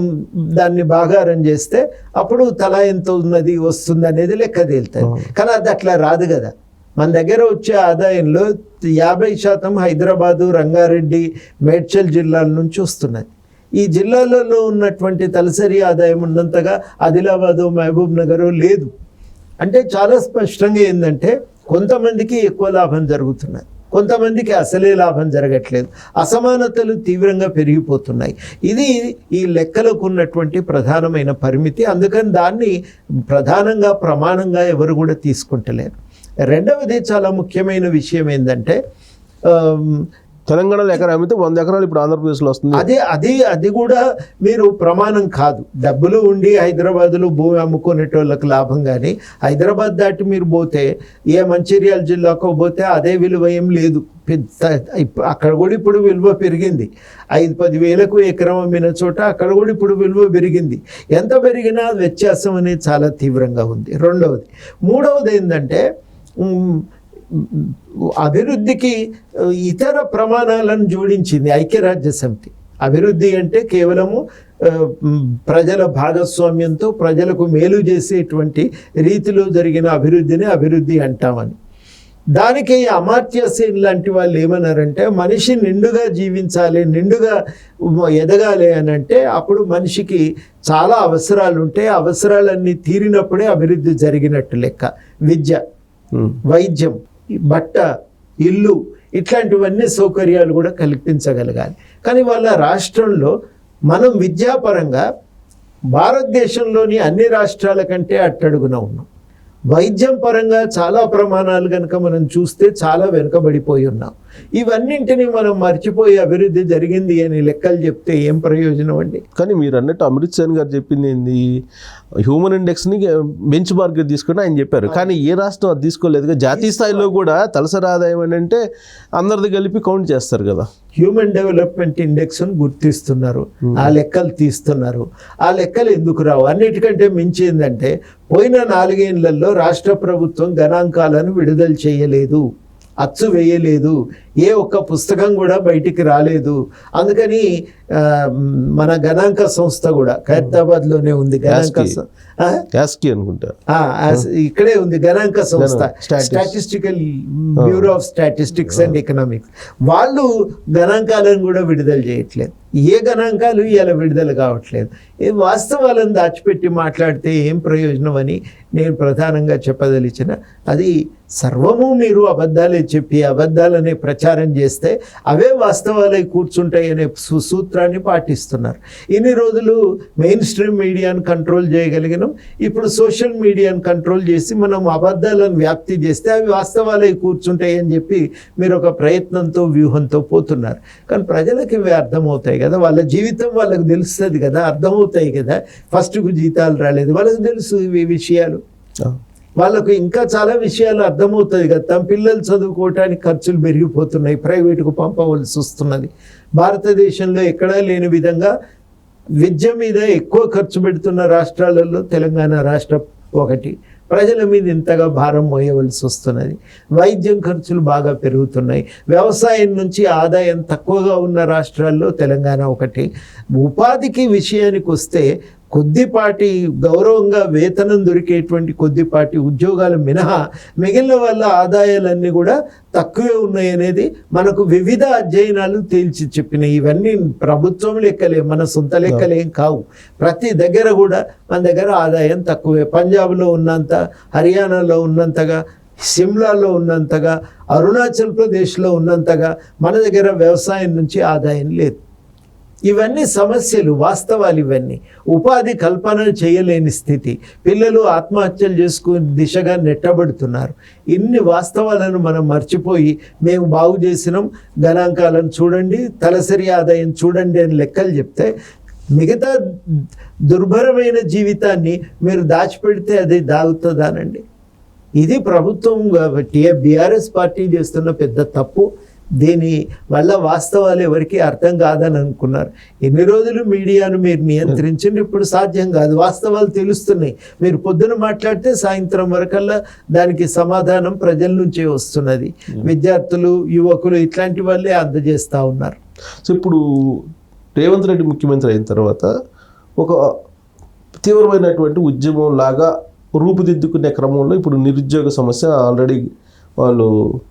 దాన్ని భాగారం చేస్తే అప్పుడు తలా ఎంత ఉన్నది వస్తుంది అనేది లెక్క తేలుతుంది. కానీ అది అట్లా రాదు కదా. మన దగ్గర వచ్చే ఆదాయంలో 50% హైదరాబాదు, రంగారెడ్డి, మేడ్చల్ జిల్లాల నుంచి వస్తున్నది. ఈ జిల్లాలలో ఉన్నటువంటి తలసరి ఆదాయం ఉన్నంతగా ఆదిలాబాదు, మహబూబ్ నగర్ లేదు. అంటే చాలా స్పష్టంగా ఏంటంటే కొంతమందికి ఎక్కువ లాభం జరుగుతున్నది, కొంతమందికి అసలే లాభం జరగట్లేదు. అసమానతలు తీవ్రంగా పెరిగిపోతున్నాయి. ఇది ఈ లెక్కలకు ఉన్నటువంటి ప్రధానమైన పరిమితి. అందుకని దాన్ని ప్రధానంగా ప్రమాణంగా ఎవరు కూడా తీసుకుంటలేరు. రెండవది చాలా ముఖ్యమైన విషయం ఏంటంటే తెలంగాణలో ఎకరం అమ్మితే 100 ఎకరాలు ఇప్పుడు ఆంధ్రప్రదేశ్లో వస్తుంది. అది కూడా మీరు ప్రమాణం కాదు. డబ్బులు ఉండి హైదరాబాద్లో భూమి అమ్ముకునేటోళ్ళకి లాభం, కానీ హైదరాబాద్ దాటి మీరు పోతే ఏ మంచిర్యాల జిల్లాకు పోతే అదే విలువ ఏం లేదు. అక్కడ కూడా ఇప్పుడు విలువ పెరిగింది. 5-10 వేలకు ఎకరం అమ్మిన చోట అక్కడ కూడా ఇప్పుడు విలువ పెరిగింది. ఎంత పెరిగినా వ్యత్యాసం అనేది చాలా తీవ్రంగా ఉంది. రెండవది. మూడవది ఏంటంటే అభివృద్ధికి ఇతర ప్రమాణాలను జోడించింది ఐక్యరాజ్య సమితి. అభివృద్ధి అంటే కేవలము ప్రజల భాగస్వామ్యంతో ప్రజలకు మేలు చేసేటువంటి రీతిలో జరిగిన అభివృద్ధిని అభివృద్ధి అంటామని. దానికి అమర్త్య సేన్ లాంటి వాళ్ళు ఏమన్నారంటే మనిషి నిండుగా జీవించాలి, నిండుగా ఎదగాలి అని అంటే అప్పుడు మనిషికి చాలా అవసరాలు ఉంటాయి, అవసరాలన్నీ తీరినప్పుడే అభివృద్ధి జరిగినట్టు లెక్క. విద్య, వైద్యం, బట్ట, ఇల్లు, ఇట్లాంటివన్నీ సౌకర్యాలు కూడా కల్పించగలగాలి. కానీ వాళ్ళ రాష్ట్రంలో మనం విద్యాపరంగా భారతదేశంలోని అన్ని రాష్ట్రాల కంటే అట్టడుగున ఉన్నాం. వైద్యం పరంగా చాలా ప్రమాణాలు కనుక మనం చూస్తే చాలా వెనుకబడిపోయి ఉన్నాం. ఇవన్నింటినీ మనం మర్చిపోయి అభివృద్ధి జరిగింది అని లెక్కలు చెప్తే ఏం ప్రయోజనం అండి? కానీ మీరు అన్నట్టు అమృత్ సేన్ గారు చెప్పింది ఏంది, హ్యూమన్ ఇండెక్స్ని బెంచ్ మార్క్ తీసుకుని ఆయన చెప్పారు. కానీ ఏ రాష్ట్రం అది తీసుకోలేదు. జాతీయ స్థాయిలో కూడా తలసరి ఆదాయం అని అంటే అందరిది కలిపి కౌంట్ చేస్తారు కదా. హ్యూమన్ డెవలప్మెంట్ ఇండెక్స్ గుర్తిస్తున్నారు, ఆ లెక్కలు తీస్తున్నారు. ఆ లెక్కలు ఎందుకు రావు? అన్నిటికంటే మించి ఏంటంటే పోయిన 4 ఏళ్లలో రాష్ట్ర ప్రభుత్వం గణాంకాలను విడుదల చేయలేదు, అచ్చు వేయలేదు, ఏ ఒక్క పుస్తకం కూడా బయటికి రాలేదు. అందుకని మన గణాంక సంస్థ కూడా ఖైరతాబాద్లోనే ఉంది, అనుకుంటా ఇక్కడే ఉంది గణాంక సంస్థ, statistical bureau of statistics and economics. వాళ్ళు గణాంకాలను కూడా విడుదల చేయట్లేదు. ఏ గణాంకాలు ఇలా విడుదల కావట్లేదు. ఈ వాస్తవాలను దాచిపెట్టి మాట్లాడితే ఏం ప్రయోజనం అని నేను ప్రధానంగా చెప్పదలిచిన. అది సర్వము మీరు అబద్ధాలే చెప్పి అబద్ధాలనే ప్రచారం చేస్తే అవే వాస్తవాలై కూర్చుంటాయనే సూత్రాన్ని పాటిస్తున్నారు. ఇన్ని రోజులు మెయిన్ స్ట్రీమ్ మీడియాను కంట్రోల్ చేయగలిగినాం. ఇప్పుడు సోషల్ మీడియాను కంట్రోల్ చేసి మనం అబద్ధాలను వ్యాప్తి చేస్తే అవి వాస్తవాలై కూర్చుంటాయి అని చెప్పి మీరు ఒక ప్రయత్నంతో వ్యూహంతో పోతున్నారు. కానీ ప్రజలకు ఇవి అర్థమవుతాయి కదా, వాళ్ళ జీవితం వాళ్ళకు తెలుస్తుంది కదా, అర్థమవుతాయి కదా. ఫస్ట్కు జీతాలు రాలేదు, వాళ్ళకు తెలుసు ఇవి విషయాలు. వాళ్ళకు ఇంకా చాలా విషయాలు అర్థమవుతుంది కదా. తమ పిల్లలు చదువుకోవటానికి ఖర్చులు పెరిగిపోతున్నాయి, ప్రైవేటుకు పంపవలసి వస్తున్నది. భారతదేశంలో ఎక్కడా లేని విధంగా విద్య మీద ఎక్కువ ఖర్చు పెడుతున్న రాష్ట్రాలలో తెలంగాణ రాష్ట్రం ఒకటి. ప్రజల మీద ఇంతగా భారం మోయవలసి వస్తున్నది. వైద్యం ఖర్చులు బాగా పెరుగుతున్నాయి. వ్యవసాయం నుంచి ఆదాయం తక్కువగా ఉన్న రాష్ట్రాల్లో తెలంగాణ ఒకటి. ఉపాధికి విషయానికి వస్తే కొద్దిపాటి గౌరవంగా వేతనం దొరికేటువంటి కొద్దిపాటి ఉద్యోగాలు మినహా మిగిలిన వాళ్ళ ఆదాయాలన్నీ కూడా తక్కువే ఉన్నాయనేది మనకు వివిధ అధ్యయనాలు తేల్చి చెప్పినాయి. ఇవన్నీ ప్రభుత్వం లెక్కలే, మన సొంత లెక్కలేం కావు. ప్రతి దగ్గర కూడా మన దగ్గర ఆదాయం తక్కువే. పంజాబ్లో ఉన్నంత, హర్యానాలో ఉన్నంతగా, సిమ్లాలో ఉన్నంతగా, అరుణాచల్ ప్రదేశ్లో ఉన్నంతగా మన దగ్గర వ్యవసాయం నుంచి ఆదాయం లేదు. ఇవన్నీ సమస్యలు, వాస్తవాలు. ఇవన్నీ ఉపాధి కల్పన చేయలేని స్థితి. పిల్లలు ఆత్మహత్యలు చేసుకునే దిశగా నెట్టబడుతున్నారు. ఇన్ని వాస్తవాలను మనం మర్చిపోయి మేము బాగు చేసినాం, గణాంకాలను చూడండి, తలసరి ఆదాయం చూడండి అని లెక్కలు చెప్తే మిగతా దుర్భరమైన జీవితాన్ని మీరు దాచిపెడితే అది దాగుతుందానండి? ఇది ప్రభుత్వం బీఆర్ఎస్ పార్టీ చేస్తున్న పెద్ద తప్పు. దీని వల్ల వాస్తవాలు ఎవరికి అర్థం కాదని అనుకున్నారు. ఎన్ని రోజులు మీడియాను మీరు నియంత్రించండి, ఇప్పుడు సాధ్యం కాదు. వాస్తవాలు తెలుస్తున్నాయి. మీరు పొద్దున మాట్లాడితే సాయంత్రం వరకల్లా దానికి సమాధానం ప్రజల నుంచే వస్తున్నది. విద్యార్థులు, యువకులు ఇట్లాంటి వాళ్ళే అందజేస్తూ ఉన్నారు. సో ఇప్పుడు రేవంత్ రెడ్డి ముఖ్యమంత్రి అయిన తర్వాత ఒక తీవ్రమైనటువంటి ఉద్యమం లాగా రూపుదిద్దుకునే క్రమంలో ఇప్పుడు నిరుద్యోగ సమస్య ఆల్రెడీ వాళ్ళు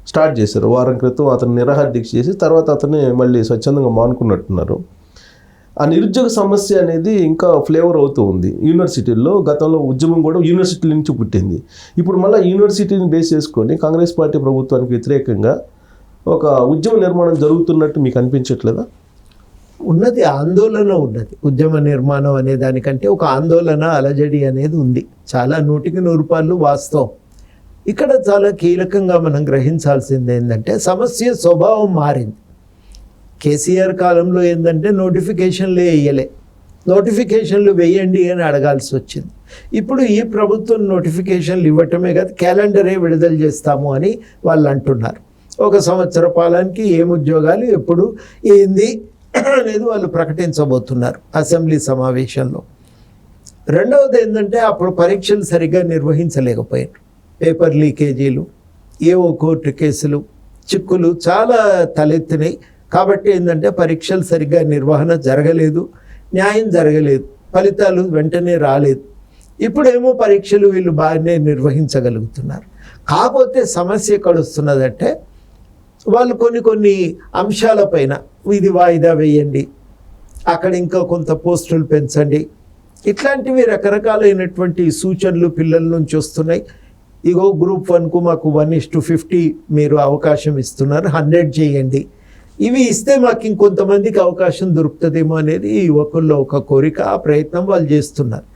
స్టార్ట్ చేశారు. వారం క్రితం అతను నిరాహార దీక్ష చేసి తర్వాత అతన్ని మళ్ళీ స్వచ్ఛందంగా మానుకున్నట్టున్నారు. ఆ నిరుద్యోగ సమస్య అనేది ఇంకా ఫ్లేవర్ అవుతూ ఉంది యూనివర్సిటీల్లో. గతంలో ఉద్యమం కూడా యూనివర్సిటీల నుంచి పుట్టింది. ఇప్పుడు మళ్ళీ యూనివర్సిటీని బేస్ చేసుకొని కాంగ్రెస్ పార్టీ ప్రభుత్వానికి వ్యతిరేకంగా ఒక ఉద్యమ నిర్మాణం జరుగుతున్నట్టు మీకు అనిపించట్లేదా? ఉన్నది, ఆందోళన ఉన్నది. ఉద్యమ నిర్మాణం అనే దానికంటే ఒక ఆందోళన, అలజడి అనేది ఉంది. చాలా 100కి 100 వాస్తవం. ఇక్కడ చాలా కీలకంగా మనం గ్రహించాల్సింది ఏంటంటే సమస్య స్వభావం మారింది. కేసీఆర్ కాలంలో ఏంటంటే నోటిఫికేషన్లే వేయలే, నోటిఫికేషన్లు వేయండి అని అడగాల్సి వచ్చింది. ఇప్పుడు ఈ ప్రభుత్వం నోటిఫికేషన్లు ఇవ్వటమే కాదు, క్యాలెండరే విడుదల చేస్తాము అని వాళ్ళు అంటున్నారు. 1 సంవత్సర పాలనకి ఏం ఉద్యోగాలు, ఎప్పుడు, ఏంది అనేది వాళ్ళు ప్రకటించబోతున్నారు అసెంబ్లీ సమావేశంలో. రెండవది ఏంటంటే అప్పుడు పరీక్షలు సరిగ్గా నిర్వహించలేకపోయారు. పేపర్ లీకేజీలు, ఏవో కోర్టు కేసులు, చిక్కులు చాలా తలెత్తినాయి. కాబట్టి ఏంటంటే పరీక్షలు సరిగ్గా నిర్వహణ జరగలేదు, న్యాయం జరగలేదు, ఫలితాలు వెంటనే రాలేదు. ఇప్పుడేమో పరీక్షలు వీళ్ళు బాగానే నిర్వహించగలుగుతున్నారు. కాకపోతే సమస్య ఎక్కడ వస్తున్నదంటే వాళ్ళు కొన్ని అంశాలపైన ఇది వాయిదా వేయండి, అక్కడ ఇంకా కొంత పోస్టులు పెంచండి, ఇట్లాంటివి రకరకాలైనటువంటి సూచనలు పిల్లల నుంచి వస్తున్నాయి. ఇగో గ్రూప్ 1కు మాకు 1:50 మీరు అవకాశం ఇస్తున్నారు, 100 చేయండి. ఇవి ఇస్తే మాకు ఇంకొంతమందికి అవకాశం దొరుకుతుందేమో అనేది యువకుల్లో ఒక కోరిక, ఆ ప్రయత్నం వాళ్ళు చేస్తున్నారు.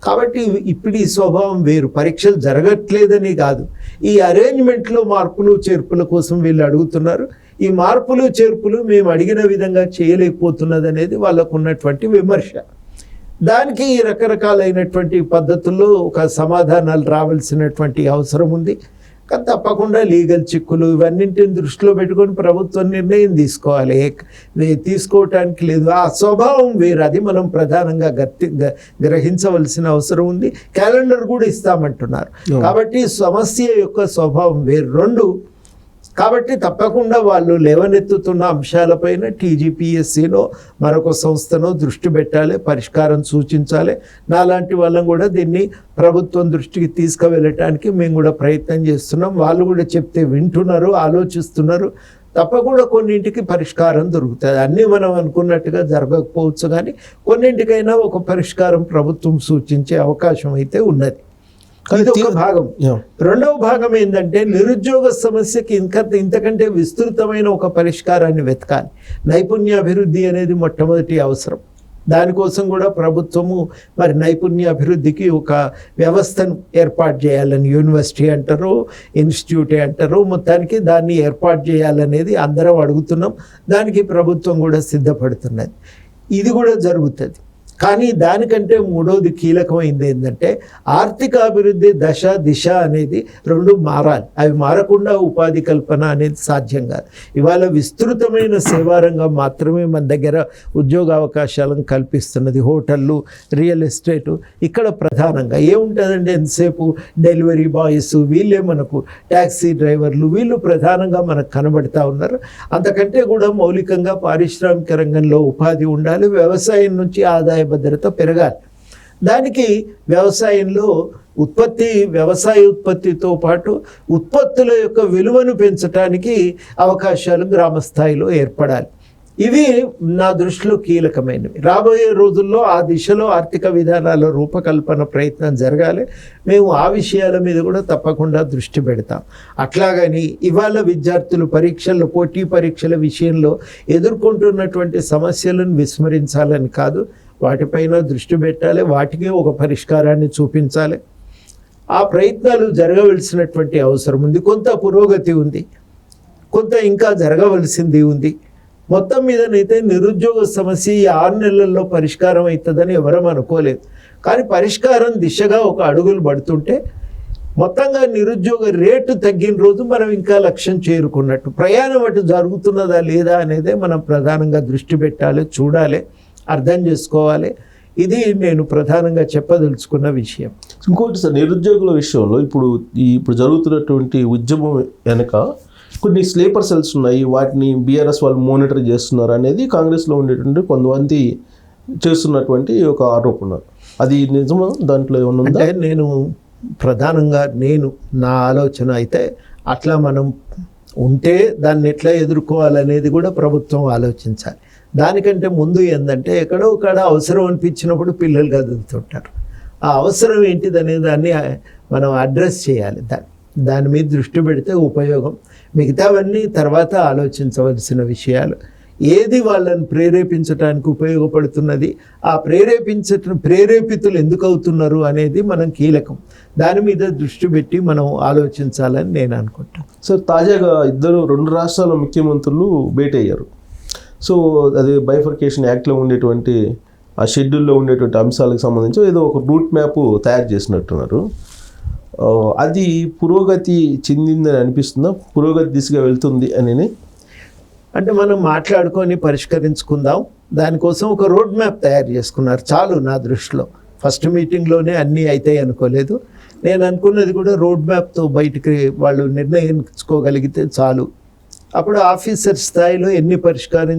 కాబట్టి ఇప్పుడు ఈ స్వభావం వేరు. పరీక్షలు జరగట్లేదని కాదు, ఈ అరేంజ్మెంట్లో మార్పులు చేర్పుల కోసం వీళ్ళు అడుగుతున్నారు. ఈ మార్పులు చేర్పులు మేము అడిగిన విధంగా చేయలేకపోతున్నది అనేది వాళ్ళకు ఉన్నటువంటి విమర్శ. దానికి రకరకాలైనటువంటి పద్ధతుల్లో ఒక సమాధానాలు రావాల్సినటువంటి అవసరం ఉంది. కానీ తప్పకుండా లీగల్ చిక్కులు ఇవన్నింటిని దృష్టిలో పెట్టుకొని ప్రభుత్వం నిర్ణయం తీసుకోవాలి. తీసుకోవటానికి లేదు, ఆ స్వభావం వేరు, అది మనం ప్రధానంగా గ్రహించవలసిన అవసరం ఉంది. క్యాలెండర్ కూడా ఇస్తామంటున్నారు కాబట్టి సమస్య యొక్క స్వభావం వేరు రెండు. కాబట్టి తప్పకుండా వాళ్ళు లేవనెత్తుతున్న అంశాలపైన టీజీపీఎస్సీనో మరొక సంస్థనో దృష్టి పెట్టాలి, పరిష్కారం సూచించాలి. నాలాంటి వాళ్ళం కూడా దీన్ని ప్రభుత్వం దృష్టికి తీసుకువెళ్ళటానికి మేము కూడా ప్రయత్నం చేస్తున్నాం. వాళ్ళు కూడా చెప్తే వింటున్నారు, ఆలోచిస్తున్నారు. తప్పకుండా కొన్నింటికి పరిష్కారం దొరుకుతుంది. అన్నీ మనం అనుకున్నట్టుగా జరగకపోవచ్చు, కానీ కొన్నింటికైనా ఒక పరిష్కారం ప్రభుత్వం సూచించే అవకాశం అయితే ఉన్నది. ఇది ఒక భాగం. రెండవ భాగం ఏంటంటే నిరుద్యోగ సమస్యకి ఇంతకంటే విస్తృతమైన ఒక పరిష్కారాన్ని వెతకాలి. నైపుణ్యాభివృద్ధి అనేది మొట్టమొదటి అవసరం. దానికోసం కూడా ప్రభుత్వము మరి నైపుణ్యాభివృద్ధికి ఒక వ్యవస్థను ఏర్పాటు చేయాలని, యూనివర్సిటీ అంటారు, ఇన్స్టిట్యూట్ అంటారు, మొత్తానికి దాన్ని ఏర్పాటు చేయాలనేది అందరం అడుగుతున్నాం. దానికి ప్రభుత్వం కూడా సిద్ధపడుతున్నది. ఇది కూడా జరుగుతుంది. కానీ దానికంటే మూడవది కీలకమైంది ఏంటంటే ఆర్థిక అభివృద్ధి దశ దిశ అనేది రెండు మారాలి. అవి మారకుండా ఉపాధి కల్పన అనేది సాధ్యం కాదు. ఇవాళ విస్తృతమైన సేవారంగం మాత్రమే మన దగ్గర ఉద్యోగ అవకాశాలను కల్పిస్తున్నది. హోటళ్ళు, రియల్ ఎస్టేటు, ఇక్కడ ప్రధానంగా ఏముంటుందంటే ఎంతసేపు డెలివరీ బాయ్స్, వీళ్ళే మనకు ట్యాక్సీ డ్రైవర్లు, వీళ్ళు ప్రధానంగా మనకు కనబడతా ఉన్నారు. అంతకంటే కూడా మౌలికంగా పారిశ్రామిక రంగంలో ఉపాధి ఉండాలి. వ్యవసాయం నుంచి ఆదాయ భద్రత పెరగాలి. దానికి వ్యవసాయంలో వ్యవసాయ ఉత్పత్తితో పాటు ఉత్పత్తుల యొక్క విలువను పెంచడానికి అవకాశాలు గ్రామ స్థాయిలో ఏర్పడాలి. ఇవి నా దృష్టిలో కీలకమైనవి. రాబోయే రోజుల్లో ఆ దిశలో ఆర్థిక విధానాల రూపకల్పన ప్రయత్నం జరగాలి. మేము ఆ విషయాల మీద కూడా తప్పకుండా దృష్టి పెడతాం. అట్లాగని ఇవాళ విద్యార్థులు పోటీ పరీక్షల విషయంలో ఎదుర్కొంటున్నటువంటి సమస్యలను విస్మరించాలని కాదు, వాటిపైన దృష్టి పెట్టాలి, వాటికి ఒక పరిష్కారాన్ని చూపించాలి. ఆ ప్రయత్నాలు జరగవలసినటువంటి అవసరం ఉంది. కొంత పురోగతి ఉంది, కొంత ఇంకా జరగవలసింది ఉంది. మొత్తం మీదనైతే నిరుద్యోగ సమస్య ఈ 6 నెలల్లో పరిష్కారం అవుతుందని ఎవరం అనుకోలేదు. కానీ పరిష్కారం దిశగా ఒక అడుగులు పడుతుంటే మొత్తంగా నిరుద్యోగ రేటు తగ్గిన రోజు మనం ఇంకా లక్ష్యం చేరుకున్నట్టు. ప్రయాణం అటు జరుగుతున్నదా లేదా అనేదే మనం ప్రధానంగా దృష్టి పెట్టాలి, చూడాలి, అర్థం చేసుకోవాలి. ఇది నేను ప్రధానంగా చెప్పదలుచుకున్న విషయం. ఇంకోటి సార్, నిరుద్యోగుల విషయంలో ఇప్పుడు జరుగుతున్నటువంటి ఉద్యమం వెనక కొన్ని స్లీపర్ సెల్స్ ఉన్నాయి, వాటిని బీఆర్ఎస్ వాళ్ళు మానిటర్ చేస్తున్నారు అనేది కాంగ్రెస్లో ఉండేటువంటి కొంతమంది చేస్తున్నటువంటి ఒక ఆరోపణ. అది నిజమా? దాంట్లో ఏమన్నా ఉందా? అంటే నేను ప్రధానంగా నా ఆలోచన అయితే అట్లా మనం ఉంటే దాన్ని ఎట్లా ఎదుర్కోవాలనేది కూడా ప్రభుత్వం ఆలోచించాలి. దానికంటే ముందు ఏంటంటే ఎక్కడో ఒక అవసరం అనిపించినప్పుడు పిల్లలు కదులుతుంటారు. ఆ అవసరం ఏంటిదనే దాన్ని మనం అడ్రస్ చేయాలి. దాని మీద దృష్టి పెడితే ఉపయోగం. మిగతావన్నీ తర్వాత ఆలోచించవలసిన విషయాలు. ఏది వాళ్ళని ప్రేరేపించడానికి ఉపయోగపడుతున్నది, ఆ ప్రేరేపితులు ఎందుకు అవుతున్నారు అనేది మనం కీలకం. దాని మీద దృష్టి పెట్టి మనం ఆలోచించాలని నేను అనుకుంటాను. సార్, తాజాగా 2 రాష్ట్రాల ముఖ్యమంత్రులు భేటీ అయ్యారు. సో అది బైఫర్కేషన్ యాక్ట్లో ఉండేటువంటి ఆ షెడ్యూల్లో ఉండేటువంటి అంశాలకు సంబంధించి ఏదో ఒక రూట్ మ్యాప్ తయారు చేసినట్టున్నారు. అది పురోగతి చెందిందని అనిపిస్తుందా? పురోగతి దిశగా వెళ్తుంది అని అంటే మనం మాట్లాడుకొని పరిష్కరించుకుందాం. దానికోసం ఒక రోడ్ మ్యాప్ తయారు చేసుకున్నారు. చాలు నా దృష్టిలో. ఫస్ట్ మీటింగ్లోనే అన్నీ అవుతాయి అనుకోలేదు. నేను అనుకున్నది కూడా రోడ్ మ్యాప్తో బయటికి వాళ్ళు నిర్ణయించుకోగలిగితే చాలు. అప్పుడు ఆఫీసర్ స్థాయిలో ఎన్ని పరిష్కారం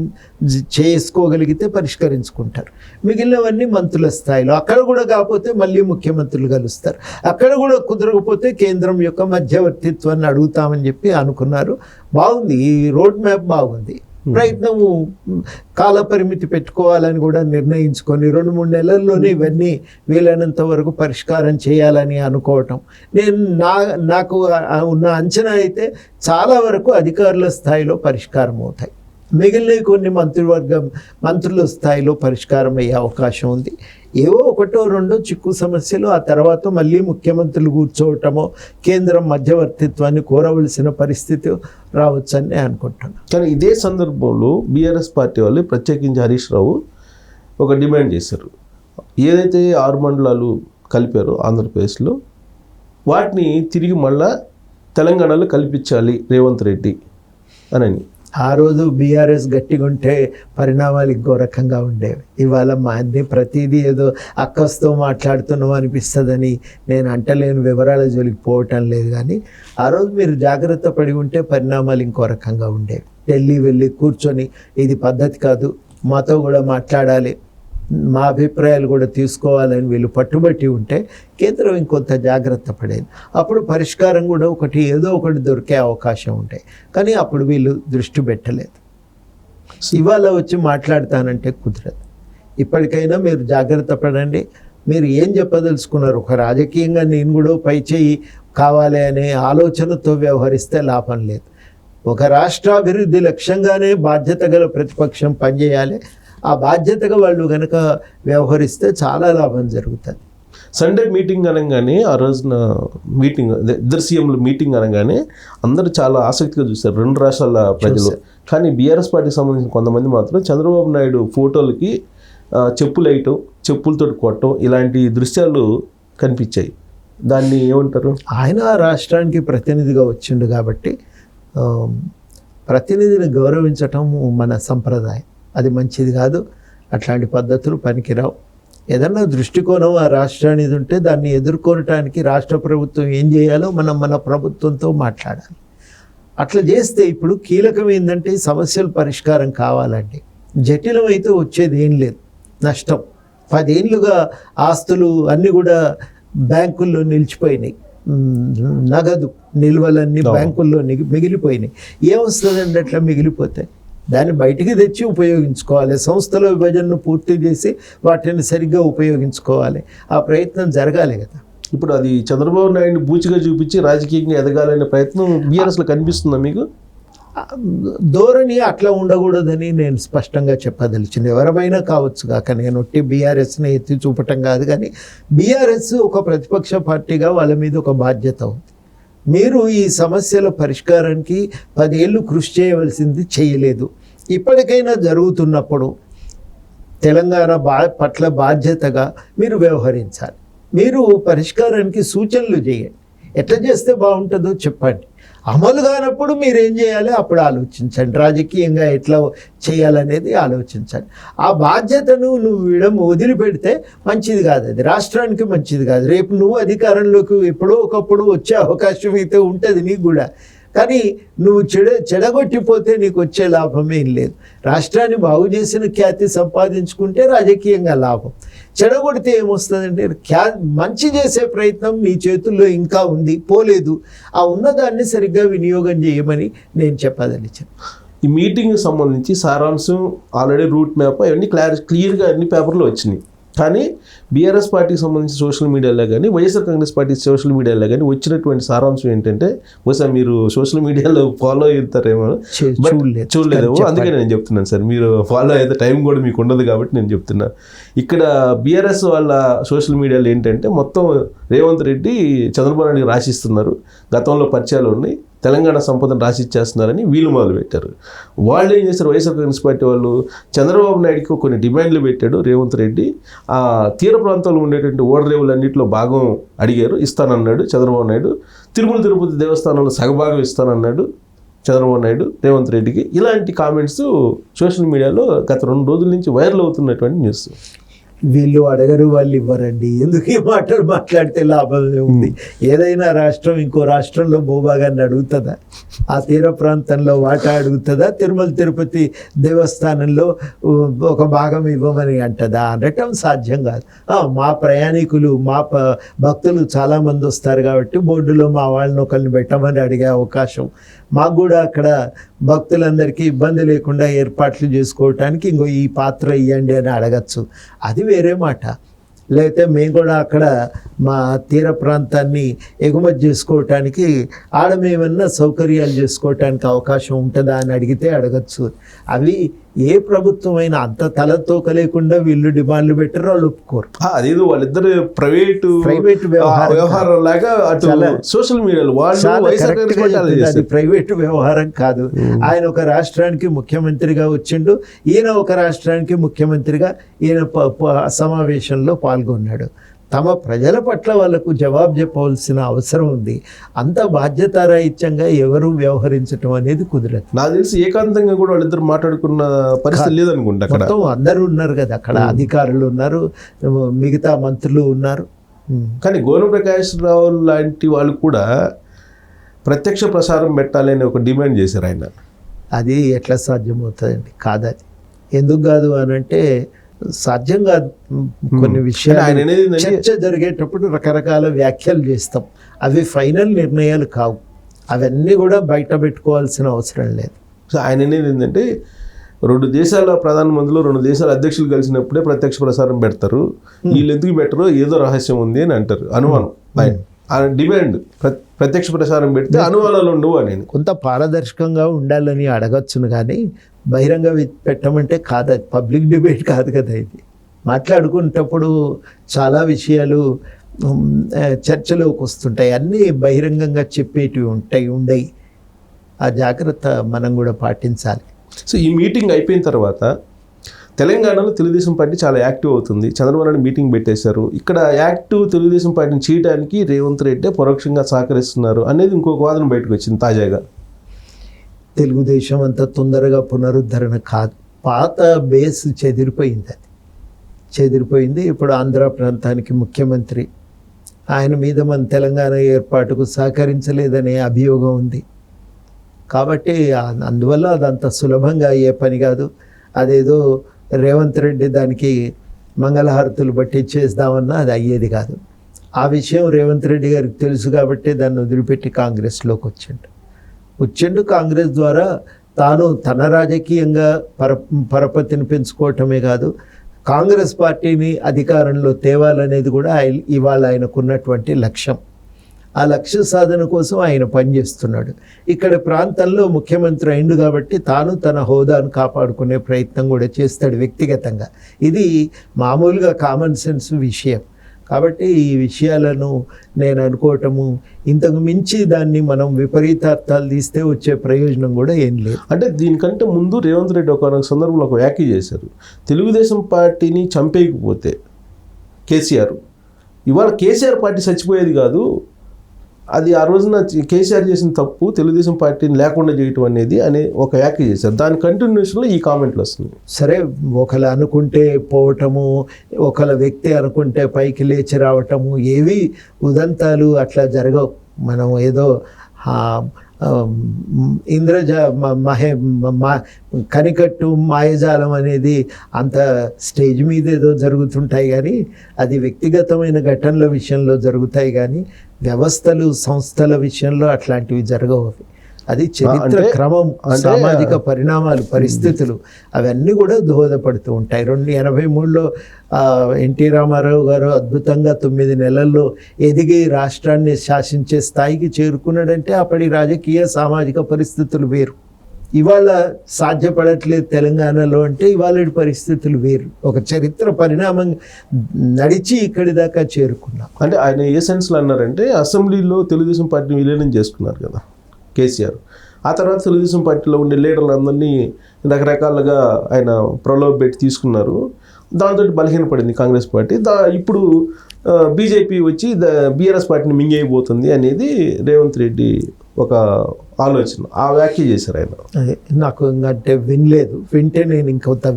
చేసుకోగలిగితే పరిష్కరించుకుంటారు. మిగిలినవన్నీ మంత్రుల స్థాయిలో. అక్కడ కూడా కాకపోతే మళ్ళీ ముఖ్యమంత్రులు కలుస్తారు. అక్కడ కూడా కుదరకపోతే కేంద్రం యొక్క మధ్యవర్తిత్వాన్ని అడుగుతామని చెప్పి అనుకున్నారు. బాగుంది, ఈ రోడ్ మ్యాప్ బాగుంది. ప్రయత్నము కాలపరిమితి పెట్టుకోవాలని కూడా నిర్ణయించుకొని 2-3 నెలల్లోనే ఇవన్నీ వీలైనంత వరకు పరిష్కారం చేయాలని అనుకోవటం. నాకు ఉన్న అంచనా అయితే చాలా వరకు అధికారుల స్థాయిలో పరిష్కారం అవుతాయి. మిగిలిన కొన్ని మంత్రుల స్థాయిలో పరిష్కారం అయ్యే అవకాశం ఉంది. ఏవో ఒకటో రెండో చిక్కు సమస్యలు, ఆ తర్వాత మళ్ళీ ముఖ్యమంత్రులు కూర్చోవటమో కేంద్రం మధ్యవర్తిత్వాన్ని కోరవలసిన పరిస్థితి రావచ్చని నేను అనుకుంటున్నాను. కానీ ఇదే సందర్భంలో బీఆర్ఎస్ పార్టీ వాళ్ళు ప్రత్యేకించి హరీష్ రావు ఒక డిమాండ్ చేశారు. ఏదైతే 6 మండలాలు కలిపారో ఆంధ్రప్రదేశ్లో, వాటిని తిరిగి మళ్ళా తెలంగాణలో కల్పించాలి రేవంత్ రెడ్డి అని. ఆ రోజు బీఆర్ఎస్ గట్టిగా ఉంటే పరిణామాలు ఇంకో రకంగా ఉండేవి. ఇవాళ మా అన్ని ప్రతిదీ ఏదో అక్కస్తో మాట్లాడుతున్నాం అనిపిస్తుందని నేను అంటలేని వివరాల జోలికి పోవటం లేదు. కానీ ఆ రోజు మీరు జాగ్రత్త పడి ఉంటే పరిణామాలు ఇంకో రకంగా ఉండేవి. ఢిల్లీ వెళ్ళి కూర్చొని ఇది పద్ధతి కాదు, మాతో కూడా మాట్లాడాలి, మా అభిప్రాయాలు కూడా తీసుకోవాలని వీళ్ళు పట్టుబట్టి ఉంటే కేంద్రం ఇంకొంత జాగ్రత్త పడేది. అప్పుడు పరిష్కారం కూడా ఏదో ఒకటి దొరికే అవకాశం ఉంటాయి. కానీ అప్పుడు వీళ్ళు దృష్టి పెట్టలేదు. ఇవాళ వచ్చి మాట్లాడతానంటే కుదరదు. ఇప్పటికైనా మీరు జాగ్రత్త పడండి. మీరు ఏం చెప్పదలుచుకున్నారు? ఒక రాజకీయంగా నేను కూడా పై చేయి కావాలి అనే ఆలోచనతో వ్యవహరిస్తే లాభం లేదు. ఒక రాష్ట్రాభివృద్ధి లక్ష్యంగానే బాధ్యత గల ప్రతిపక్షం పనిచేయాలి. ఆ బాధ్యతగా వాళ్ళు కనుక వ్యవహరిస్తే చాలా లాభం జరుగుతుంది. సండే మీటింగ్ అనగానే, ఆ రోజున మీటింగ్ ఇద్దరు సీఎంలు మీటింగ్ అనగానే అందరూ చాలా ఆసక్తిగా చూస్తారు 2 రాష్ట్రాల ప్రజలు. కానీ బీఆర్ఎస్ పార్టీకి సంబంధించిన కొంతమంది మాత్రం చంద్రబాబు నాయుడు ఫోటోలకి చెప్పులు వేయటం, చెప్పులతో కొట్టడం, ఇలాంటి దృశ్యాలు కనిపించాయి. దాన్ని ఏమంటారు? ఆయన రాష్ట్రానికి ప్రతినిధిగా వచ్చిండు కాబట్టి ప్రతినిధిని గౌరవించటం మన సంప్రదాయం. అది మంచిది కాదు. అట్లాంటి పద్ధతులు పనికిరావు. ఏదన్నా దృష్టికోణం ఆ రాష్ట్రానికి ఉంటే దాన్ని ఎదుర్కొనటానికి రాష్ట్ర ప్రభుత్వం ఏం చేయాలో మన ప్రభుత్వంతో మాట్లాడాలి. అట్లా చేస్తే ఇప్పుడు కీలకం ఏంటంటే సమస్యలు పరిష్కారం కావాలండి. జటిలం అయితే వచ్చేది ఏం లేదు, నష్టం. 10 ఏళ్ళుగా ఆస్తులు అన్నీ కూడా బ్యాంకుల్లో నిలిచిపోయినాయి. నగదు నిల్వలన్నీ బ్యాంకుల్లో మిగిలిపోయినాయి. ఏమొస్తుందండి అట్లా మిగిలిపోతే? దాన్ని బయటికి తెచ్చి ఉపయోగించుకోవాలి. సంస్థల విభజనను పూర్తి చేసి వాటిని సరిగ్గా ఉపయోగించుకోవాలి. ఆ ప్రయత్నం జరగాలి కదా. ఇప్పుడు అది చంద్రబాబు నాయుడిని బూచిగా చూపించి రాజకీయంగా ఎదగాలనే ప్రయత్నం బీఆర్ఎస్లో కనిపిస్తుందా మీకు? ధోరణి అట్లా ఉండకూడదని నేను స్పష్టంగా చెప్పదలిచింది. ఎవరైనా కావచ్చు కాక, నేను ఒట్టి బీఆర్ఎస్ని ఎత్తి చూపటం కాదు. కానీ బీఆర్ఎస్ ఒక ప్రతిపక్ష పార్టీగా వాళ్ళ మీద ఒక బాధ్యత ఉంది. మీరు ఈ సమస్యల పరిష్కారానికి 10 ఏళ్ళు కృషి చేయవలసింది చేయలేదు. ఇప్పటికైనా జరుగుతున్నప్పుడు తెలంగాణ పట్ల బాధ్యతగా మీరు వ్యవహరించాలి. మీరు పరిష్కారానికి సూచనలు చేయండి. ఎట్లా చేస్తే బాగుంటుందో చెప్పండి. అమలు కానప్పుడు మీరు ఏం చేయాలి అప్పుడు ఆలోచించండి. రాజకీయంగా ఎట్లా చేయాలనేది ఆలోచించండి. ఆ బాధ్యతను నువ్వు వదిలిపెడితే మంచిది కాదు. అది రాష్ట్రానికి మంచిది కాదు. రేపు నువ్వు అధికారంలోకి ఎప్పుడో ఒకప్పుడు వచ్చే అవకాశం అయితే ఉంటుంది నీకు కూడా. కానీ నువ్వు చెడగొట్టిపోతే నీకు వచ్చే లాభమేం లేదు. రాష్ట్రాన్ని బాగు చేసిన ఖ్యాతి సంపాదించుకుంటే రాజకీయంగా లాభం. చెడగొడితే ఏమొస్తుందంటే మంచి చేసే ప్రయత్నం మీ చేతుల్లో ఇంకా ఉంది, పోలేదు. ఆ ఉన్నదాన్ని సరిగ్గా వినియోగం చేయమని నేను చెప్పదలిచాను. ఈ మీటింగ్కి సంబంధించి సారాంశం ఆల్రెడీ రూట్ మ్యాప్ అవన్నీ క్లియర్గా అన్ని పేపర్లో వచ్చినాయి. కానీ బీఆర్ఎస్ పార్టీకి సంబంధించి సోషల్ మీడియాలో కానీ, వైఎస్ఆర్ కాంగ్రెస్ పార్టీ సోషల్ మీడియాలో కానీ వచ్చినటువంటి సారాంశం ఏంటంటే, బహుశా మీరు సోషల్ మీడియాలో ఫాలో అవుతారేమో, చూడలేదేమో, అందుకే నేను చెప్తున్నాను సార్. మీరు ఫాలో అయితే టైం కూడా మీకు ఉండదు కాబట్టి నేను చెప్తున్నా. ఇక్కడ బీఆర్ఎస్ వాళ్ళ సోషల్ మీడియాలో ఏంటంటే, మొత్తం రేవంత్ రెడ్డి చంద్రబాబు నాయుడికి రాసిస్తున్నారు, గతంలో పరిచయాలు ఉన్నాయి, తెలంగాణ సంపదను రాసిచ్చేస్తున్నారని వీళ్ళు మొదలుపెట్టారు. వాళ్ళు ఏం చేశారు, వైఎస్ఆర్ కాంగ్రెస్ పార్టీ వాళ్ళు చంద్రబాబు నాయుడికి కొన్ని డిమాండ్లు పెట్టాడు రేవంత్ రెడ్డి. ఆ తీర ప్రాంతాల్లో ఉండేటువంటి ఓడరేవులన్నింటిలో భాగం అడిగారు, ఇస్తానన్నాడు చంద్రబాబు నాయుడు. తిరుపతి దేవస్థానంలో సగభాగం ఇస్తానన్నాడు చంద్రబాబు నాయుడు రేవంత్ రెడ్డికి. ఇలాంటి కామెంట్స్ సోషల్ మీడియాలో గత 2 రోజుల నుంచి వైరల్ అవుతున్నటువంటి న్యూస్. వీళ్ళు అడగరు, వాళ్ళు ఇవ్వరండి. ఎందుకు ఈ మాటలు మాట్లాడితే లాభమే ఉంది? ఏదైనా రాష్ట్రం ఇంకో రాష్ట్రంలో భూభాగాన్ని అడుగుతుందా? ఆ తీర ప్రాంతంలో వాటా అడుగుతుందా? తిరుపతి దేవస్థానంలో ఒక భాగం ఇవ్వమని అంటదా? అనటం సాధ్యం కాదు. మా ప్రయాణికులు, మా భక్తులు చాలామంది వస్తారు కాబట్టి బోర్డులో మా వాళ్ళని ఒకరిని పెట్టమని అడిగే అవకాశం మాకు కూడా అక్కడ భక్తులందరికీ ఇబ్బంది లేకుండా ఏర్పాట్లు చేసుకోవటానికి ఇంకో ఈ పాత్ర ఇవ్వండి అని అడగచ్చు. అది వేరే మాట. లేకపోతే మేము కూడా అక్కడ మా తీర ప్రాంతాన్ని ఎగుమతి చేసుకోవటానికి ఆడమేమన్నా సౌకర్యాలు చేసుకోవటానికి అవకాశం ఉంటుందా అని అడిగితే అడగచ్చు. అవి ఏ ప్రభుత్వం అయినా అంత తలతోక లేకుండా వీళ్ళు డిమాండ్లు పెట్టారు, వాళ్ళు ఒప్పుకోరు. అదేదో వాళ్ళిద్దరు ప్రైవేట్ వ్యవహారం లాగా అటు సోషల్ మీడియాలో అది ప్రైవేట్ వ్యవహారం కాదు. ఆయన ఒక రాష్ట్రానికి ముఖ్యమంత్రిగా వచ్చిండు, ఈయన ఒక రాష్ట్రానికి ముఖ్యమంత్రిగా ఈయన సమావేశంలో పాల్గొన్నాడు. తమ ప్రజల పట్ల వాళ్ళకు జవాబు చెప్పవలసిన అవసరం ఉంది. అంత బాధ్యతారాహిత్యంగా ఎవరు వ్యవహరించడం అనేది కుదరదు. నాకు తెలిసి ఏకాంతంగా కూడా వాళ్ళిద్దరు మాట్లాడుకున్న పరిస్థితి లేదనుకుంటా. మొత్తం అందరూ ఉన్నారు కదా అక్కడ, అధికారులు ఉన్నారు, మిగతా మంత్రులు ఉన్నారు. కానీ గోను ప్రకాష్ రావు లాంటి వాళ్ళు కూడా ప్రత్యక్ష ప్రసారం పెట్టాలని ఒక డిమాండ్ చేశారు ఆయన. అది ఎట్లా సాధ్యమవుతుందండి? కాదది. ఎందుకు కాదు అని అంటే సాధ్యం కాదు. కొన్ని విషయాలు చర్చ జరిగేటప్పుడు రకరకాల వ్యాఖ్యలు చేస్తాం, అవి ఫైనల్ నిర్ణయాలు కావు. అవన్నీ కూడా బయట పెట్టుకోవాల్సిన అవసరం లేదు. సో ఆయన అనేది ఏంటంటే 2 దేశాల ప్రధానమంత్రులు 2 దేశాల అధ్యక్షులు కలిసినప్పుడే ప్రత్యక్ష ప్రసారం పెడతారు, వీళ్ళు ఎందుకు పెట్టరు, ఏదో రహస్యం ఉంది అని అంటారు. అనుమానం ఆయన డిమాండ్, ప్రత్యక్ష ప్రసారం పెడితే అనుమానాలు ఉండవు అని. కొంత పారదర్శకంగా ఉండాలని అడగచ్చును, కానీ బహిరంగ పెట్టమంటే కాదు. అది పబ్లిక్ డిబేట్ కాదు కదా. ఇది మాట్లాడుకునేటప్పుడు చాలా విషయాలు చర్చలోకి వస్తుంటాయి, అన్నీ బహిరంగంగా చెప్పేటివి ఉండయి. ఆ జాగ్రత్త మనం కూడా పాటించాలి. సో ఈ మీటింగ్ అయిపోయిన తర్వాత తెలంగాణలో తెలుగుదేశం పార్టీ చాలా యాక్టివ్ అవుతుంది. చంద్రబాబు నాయుడు మీటింగ్ పెట్టేశారు. ఇక్కడ యాక్టివ్ తెలుగుదేశం పార్టీని చేయడానికి రేవంత్ రెడ్డి పరోక్షంగా సహకరిస్తున్నారు అనేది ఇంకొక వాదన బయటకు వచ్చింది తాజాగా. తెలుగుదేశం అంత తొందరగా పునరుద్ధరణ కాదు. పాత బేస్ చెదిరిపోయింది. అది చెదిరిపోయింది. ఇప్పుడు ఆంధ్ర ప్రాంతానికి ముఖ్యమంత్రి, ఆయన మీద మన తెలంగాణ ఏర్పాటుకు సహకరించలేదనే అభియోగం ఉంది. కాబట్టి అందువల్ల అదంత సులభంగా అయ్యే పని కాదు. అదేదో రేవంత్ రెడ్డి దానికి మంగళహారతులు బట్టి చేద్దామన్నా అది అయ్యేది కాదు. ఆ విషయం రేవంత్ రెడ్డి గారికి తెలుసు కాబట్టి దాన్ని వదిలిపెట్టి కాంగ్రెస్లోకి వచ్చిండు. కాంగ్రెస్ ద్వారా తాను తన రాజకీయంగా పరపతిని పెంచుకోవటమే కాదు, కాంగ్రెస్ పార్టీని అధికారంలో తేవాలనేది కూడా ఇవాళ ఆయనకున్నటువంటి లక్ష్యం. ఆ లక్ష్య సాధన కోసం ఆయన పనిచేస్తున్నాడు. ఇక్కడ ప్రాంతంలో ముఖ్యమంత్రి అయిండు కాబట్టి తాను తన హోదాను కాపాడుకునే ప్రయత్నం కూడా చేస్తాడు వ్యక్తిగతంగా. ఇది మామూలుగా కామన్ సెన్స్ విషయం. కాబట్టి ఈ విషయాలను నేను అనుకోవటము, ఇంతకు మించి దాన్ని మనం విపరీతార్థాలు తీస్తే వచ్చే ప్రయోజనం కూడా ఏం లేదు. అంటే దీనికంటే ముందు రేవంత్ రెడ్డి ఒక సందర్భంలో ఒక వ్యాఖ్య చేశారు, తెలుగుదేశం పార్టీని చంపేయకపోతే కేసీఆర్, ఇవాళ కేసీఆర్ పార్టీ చచ్చిపోయేది కాదు, అది ఆ రోజున కేసీఆర్ చేసిన తప్పు తెలుగుదేశం పార్టీని లేకుండా చేయటం అనేది అనే ఒక వ్యాఖ్య చేశారు. దాని కంటిన్యూషన్లో ఈ కామెంట్లు వస్తున్నాయి. సరే, ఒకరు అనుకుంటే పోవటము, ఒకళ్ళ వ్యక్తి అనుకుంటే పైకి లేచి రావటము, ఏవి ఉదంతాలు అట్లా జరగవు. మనం ఏదో కనికట్టు మాయజాలం అనేది అంత స్టేజ్ మీద ఏదో జరుగుతుంటాయి, కానీ అది వ్యక్తిగతమైన ఘటనల విషయంలో జరుగుతాయి, కానీ వ్యవస్థలు సంస్థల విషయంలో అట్లాంటివి జరగవు. అది చరిత్ర క్రమం, సామాజిక పరిణామాలు, పరిస్థితులు అవన్నీ కూడా దోహదపడుతూ ఉంటాయి. 1983లో ఎన్టీ రామారావు గారు అద్భుతంగా 9 నెలల్లో ఎదిగి రాష్ట్రాన్ని శాసించే స్థాయికి చేరుకున్నాడంటే అప్పటి రాజకీయ సామాజిక పరిస్థితులు వేరు. ఇవాళ సాధ్యపడట్లేదు తెలంగాణలో అంటే ఇవాళ పరిస్థితులు వేరు. ఒక చరిత్ర పరిణామం నడిచి ఇక్కడి దాకా చేరుకున్నాం. అంటే ఆయన ఏ సెన్స్లో అన్నారంటే, అసెంబ్లీలో తెలుగుదేశం పార్టీని విలీనం చేసుకున్నారు కదా కేసీఆర్, ఆ తర్వాత తెలుగుదేశం పార్టీలో ఉండే లీడర్లందరినీ రకరకాలుగా ఆయన ప్రలోభ పెట్టి తీసుకున్నారు. దాంతో బలహీనపడింది కాంగ్రెస్ పార్టీ. ఇప్పుడు బీజేపీ వచ్చి బీఆర్ఎస్ పార్టీని మింగేయబోతుంది అనేది రేవంత్ రెడ్డి ఒక ఆలోచన, ఆ వ్యాఖ్య చేశారు ఆయన. నాకు అంటే వినలేదు, వింటే నేను ఇంకొంత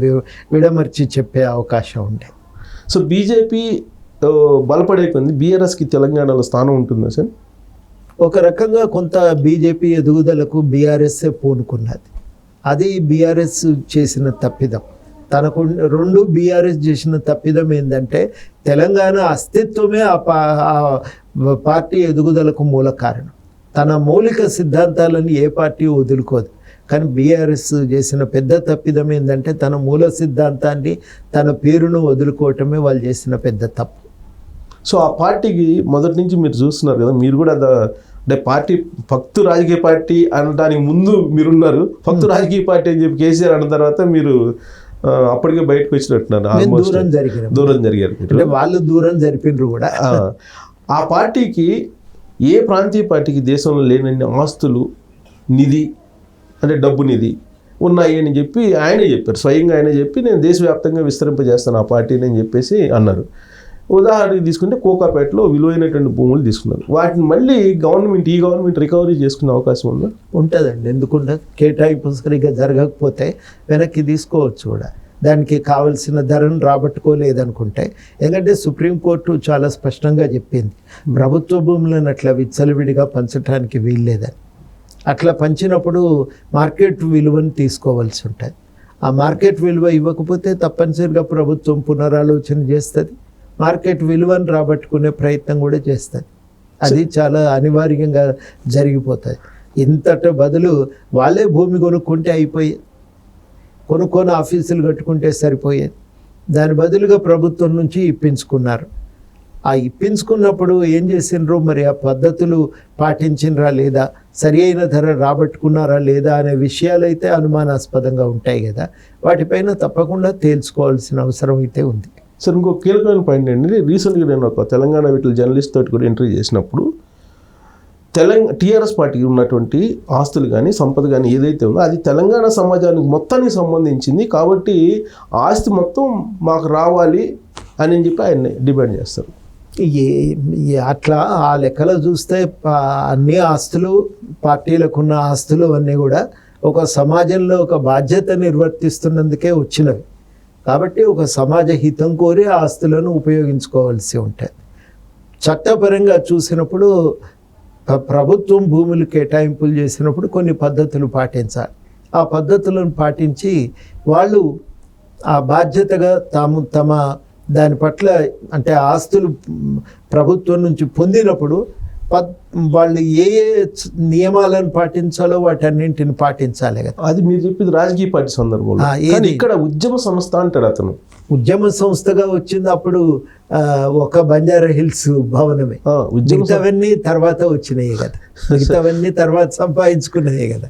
విడమర్చి చెప్పే అవకాశం ఉండే. సో బీజేపీ బలపడే కొంది బీఆర్ఎస్కి తెలంగాణలో స్థానం ఉంటుందా సార్? ఒక రకంగా కొంత బీజేపీ ఎదుగుదలకు బీఆర్ఎస్ఏ పూనుకున్నది. అది బీఆర్ఎస్ చేసిన తప్పిదం. తనకు 2 బీఆర్ఎస్ చేసిన తప్పిదం ఏంటంటే, తెలంగాణ అస్తిత్వమే ఆ పార్టీ ఎదుగుదలకు మూల కారణం. తన మౌలిక సిద్ధాంతాలను ఏ పార్టీ వదులుకోదు. కానీ బీఆర్ఎస్ చేసిన పెద్ద తప్పిదం ఏంటంటే, తన మూల సిద్ధాంతాన్ని, తన పేరును వదులుకోవటమే వాళ్ళు చేసిన పెద్ద తప్పు. సో ఆ పార్టీకి మొదటి నుంచి మీరు చూస్తున్నారు కదా, మీరు కూడా అంటే పార్టీ ఫక్తు రాజకీయ పార్టీ అనడానికి ముందు మీరున్నారు, ఫక్తు రాజకీయ పార్టీ అని చెప్పి కేసీఆర్ అన్న తర్వాత మీరు అప్పటికే బయటకు వచ్చినట్టున్నారు. ఆల్మోస్ట్ దూరం జరిగారు మీరు. అంటే వాళ్ళు దూరం జరిపినారు కూడా. ఆ పార్టీకి ఏ ప్రాంతీయ పార్టీకి దేశంలో లేనన్ని ఆస్తులు, నిధి అంటే డబ్బు నిధి ఉన్నాయి అని చెప్పి ఆయనే చెప్పారు, స్వయంగా ఆయనే చెప్పి నేను దేశవ్యాప్తంగా విస్తరింపజేస్తాను ఆ పార్టీని అని చెప్పేసి అన్నారు. ఉదాహరణకి తీసుకుంటే కోకాపేటలో విలువైనటువంటి భూములు తీసుకున్నారు. వాటిని మళ్ళీ ఈ గవర్నమెంట్ రికవరీ చేసుకునే అవకాశం ఉందా? ఉంటుందండి. ఎందుకుంటే కేటాయింపు సరిగ్గా జరగకపోతే వెనక్కి తీసుకోవచ్చు కూడా. దానికి కావలసిన ధరను రాబట్టుకోలేదనుకుంటే, ఎందుకంటే సుప్రీంకోర్టు చాలా స్పష్టంగా చెప్పింది ప్రభుత్వ భూములను అట్లా విచ్చలవిడిగా పంచడానికి వీల్లేదని. అట్లా పంచినప్పుడు మార్కెట్ విలువను తీసుకోవాల్సి ఉంటుంది. ఆ మార్కెట్ విలువ ఇవ్వకపోతే తప్పనిసరిగా ప్రభుత్వం పునరాలోచన చేస్తుంది, మార్కెట్ విలువను రాబట్టుకునే ప్రయత్నం కూడా చేస్తుంది. అది చాలా అనివార్యంగా జరిగిపోతుంది. ఇంతట బదులు వాళ్ళే భూమి కొనుక్కుంటే అయిపోయేది, కొనుక్కొని ఆఫీసులు కట్టుకుంటే సరిపోయేది. దాని బదులుగా ప్రభుత్వం నుంచి ఇప్పించుకున్నారు. ఆ ఇప్పించుకున్నప్పుడు ఏం చేసినారో మరి ఆ పద్ధతులు పాటించినరా లేదా, సరి అయిన ధర రాబట్టుకున్నారా లేదా అనే విషయాలు అయితే అనుమానాస్పదంగా ఉంటాయి కదా. వాటిపైన తప్పకుండా తేల్చుకోవాల్సిన అవసరం అయితే ఉంది. సార్, ఇంకో కీలకమైన పాయింట్ ఏంటంటే, రీసెంట్గా నేను ఒక తెలంగాణ వీటిలో జర్నలిస్ట్ తోటి కూడా ఇంటర్వ్యూ చేసినప్పుడు టీఆర్ఎస్ పార్టీకి ఉన్నటువంటి ఆస్తులు కానీ సంపద కానీ ఏదైతే ఉందో అది తెలంగాణ సమాజానికి మొత్తానికి సంబంధించింది కాబట్టి ఆస్తి మొత్తం మాకు రావాలి అని చెప్పి ఆయన డిమాండ్ చేస్తారు. అట్లా ఆ లెక్కలో చూస్తే అన్ని ఆస్తులు, పార్టీలకు ఉన్న ఆస్తులు అన్నీ కూడా ఒక సమాజంలో ఒక బాధ్యత నిర్వర్తిస్తున్నందుకే వచ్చినవి. కాబట్టి ఒక సమాజ హితం కోరి ఆస్తులను ఉపయోగించుకోవాల్సి ఉంటుంది. చట్టపరంగా చూసినప్పుడు ప్రభుత్వం భూములు కేటాయింపులు చేసినప్పుడు కొన్ని పద్ధతులు పాటించాలి. ఆ పద్ధతులను పాటించి వాళ్ళు ఆ బాధ్యతగా తమ దాని పట్ల అంటే ఆస్తులు ప్రభుత్వం నుంచి పొందినప్పుడు వాళ్ళు ఏ నియమాలను పాటించాలో వాటన్నింటిని పాటించాలి కదా. అది మీరు చెప్పింది రాజకీయ పార్టీ సందర్భంలో. ఇక్కడ ఉద్యమ సంస్థ అంటాడు అతను. ఉద్యమ సంస్థగా వచ్చింది అప్పుడు ఒక బంజారా హిల్స్ భవనమే. మిగతావన్నీ తర్వాత వచ్చినాయి కదా, మిగతావన్నీ తర్వాత సంపాదించుకున్నదే కదా.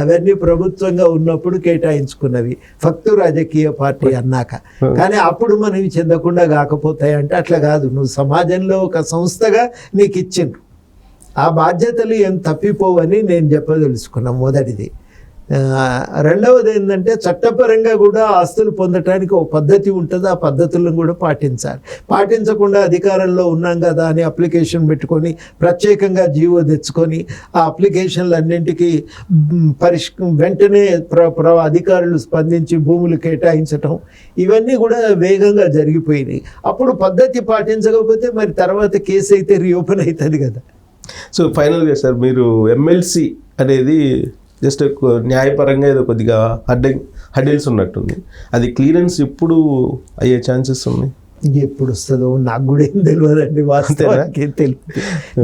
అవన్నీ ప్రభుత్వంగా ఉన్నప్పుడు కేటాయించుకున్నవి ఫక్తు రాజకీయ పార్టీ అన్నాక. కానీ అప్పుడు మనవి చెందకుండా కాకపోతాయి అంటే అట్లా కాదు. నువ్వు సమాజంలో ఒక సంస్థగా నీకు ఇచ్చిండ్రు, ఆ బాధ్యతలు ఏం తప్పిపోవని నేను చెప్పదలుచుకున్నాను. మొదటిది. రెండవది ఏంటంటే చట్టపరంగా కూడా ఆస్తులు పొందటానికి ఒక పద్ధతి ఉంటుంది, ఆ పద్ధతులను కూడా పాటించాలి. పాటించకుండా అధికారంలో ఉన్నాం కదా అని అప్లికేషన్ పెట్టుకొని ప్రత్యేకంగా జీవో తెచ్చుకొని ఆ అప్లికేషన్లు అన్నింటికి వెంటనే అధికారులు స్పందించి భూములు కేటాయించటం ఇవన్నీ కూడా వేగంగా జరిగిపోయినాయి. అప్పుడు పద్ధతి పాటించకపోతే మరి తర్వాత కేసు అయితే రీఓపెన్ అవుతుంది కదా. సో ఫైనల్గా సార్, మీరు ఎమ్మెల్సీ అనేది జస్ట్ న్యాయపరంగా ఏదో కొద్దిగా హడ్డిల్స్ ఉన్నట్టుంది. అది క్లియరెన్స్ ఎప్పుడు అయ్యే ఛాన్సెస్ ఉన్నాయి? ఎప్పుడు వస్తుందో నాకు కూడా ఏం తెలియదండి, వాస్తవానికి తెలియదు.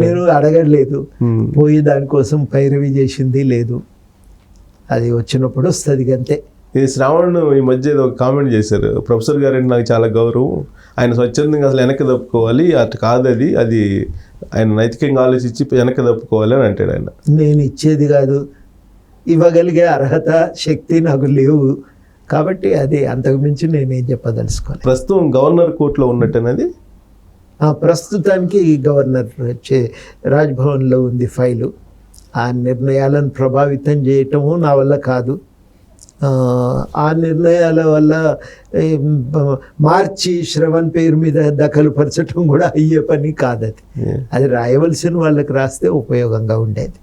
నేను అడగలేదు, పోయి దానికోసం పైరవి చేసింది లేదు. అది వచ్చినప్పుడు వస్తుంది అంతే. ఇది శ్రావణ్ ఈ మధ్య ఏదో కామెంట్ చేశారు, ప్రొఫెసర్ గారు అంటే నాకు చాలా గౌరవం, ఆయన స్వచ్ఛందంగా అసలు వెనక్కి తప్పుకోవాలి, అటు కాదు అది ఆయన నైతికంగా ఆలోచించి వెనక్కి తప్పుకోవాలి అని అంటాడు ఆయన. నేను ఇచ్చేది కాదు, ఇవ్వగలిగే అర్హత శక్తి నాకు లేవు కాబట్టి అది అంతకుమించి నేనేం చెప్పదలుచుకోవాలి. ప్రస్తుతం గవర్నర్ కోర్టులో ఉన్నట్టు అనేది ప్రస్తుతానికి గవర్నర్ రాజ్భవన్లో ఉంది ఫైలు. ఆ నిర్ణయాలను ప్రభావితం చేయటము నా వల్ల కాదు. ఆ నిర్ణయాల వల్ల మార్చి శ్రవణ్ పేరు మీద దఖలు పరచడం కూడా అయ్యే పని కాదు. అది రాయవలసిన వాళ్ళకి రాస్తే ఉపయోగంగా ఉండేది.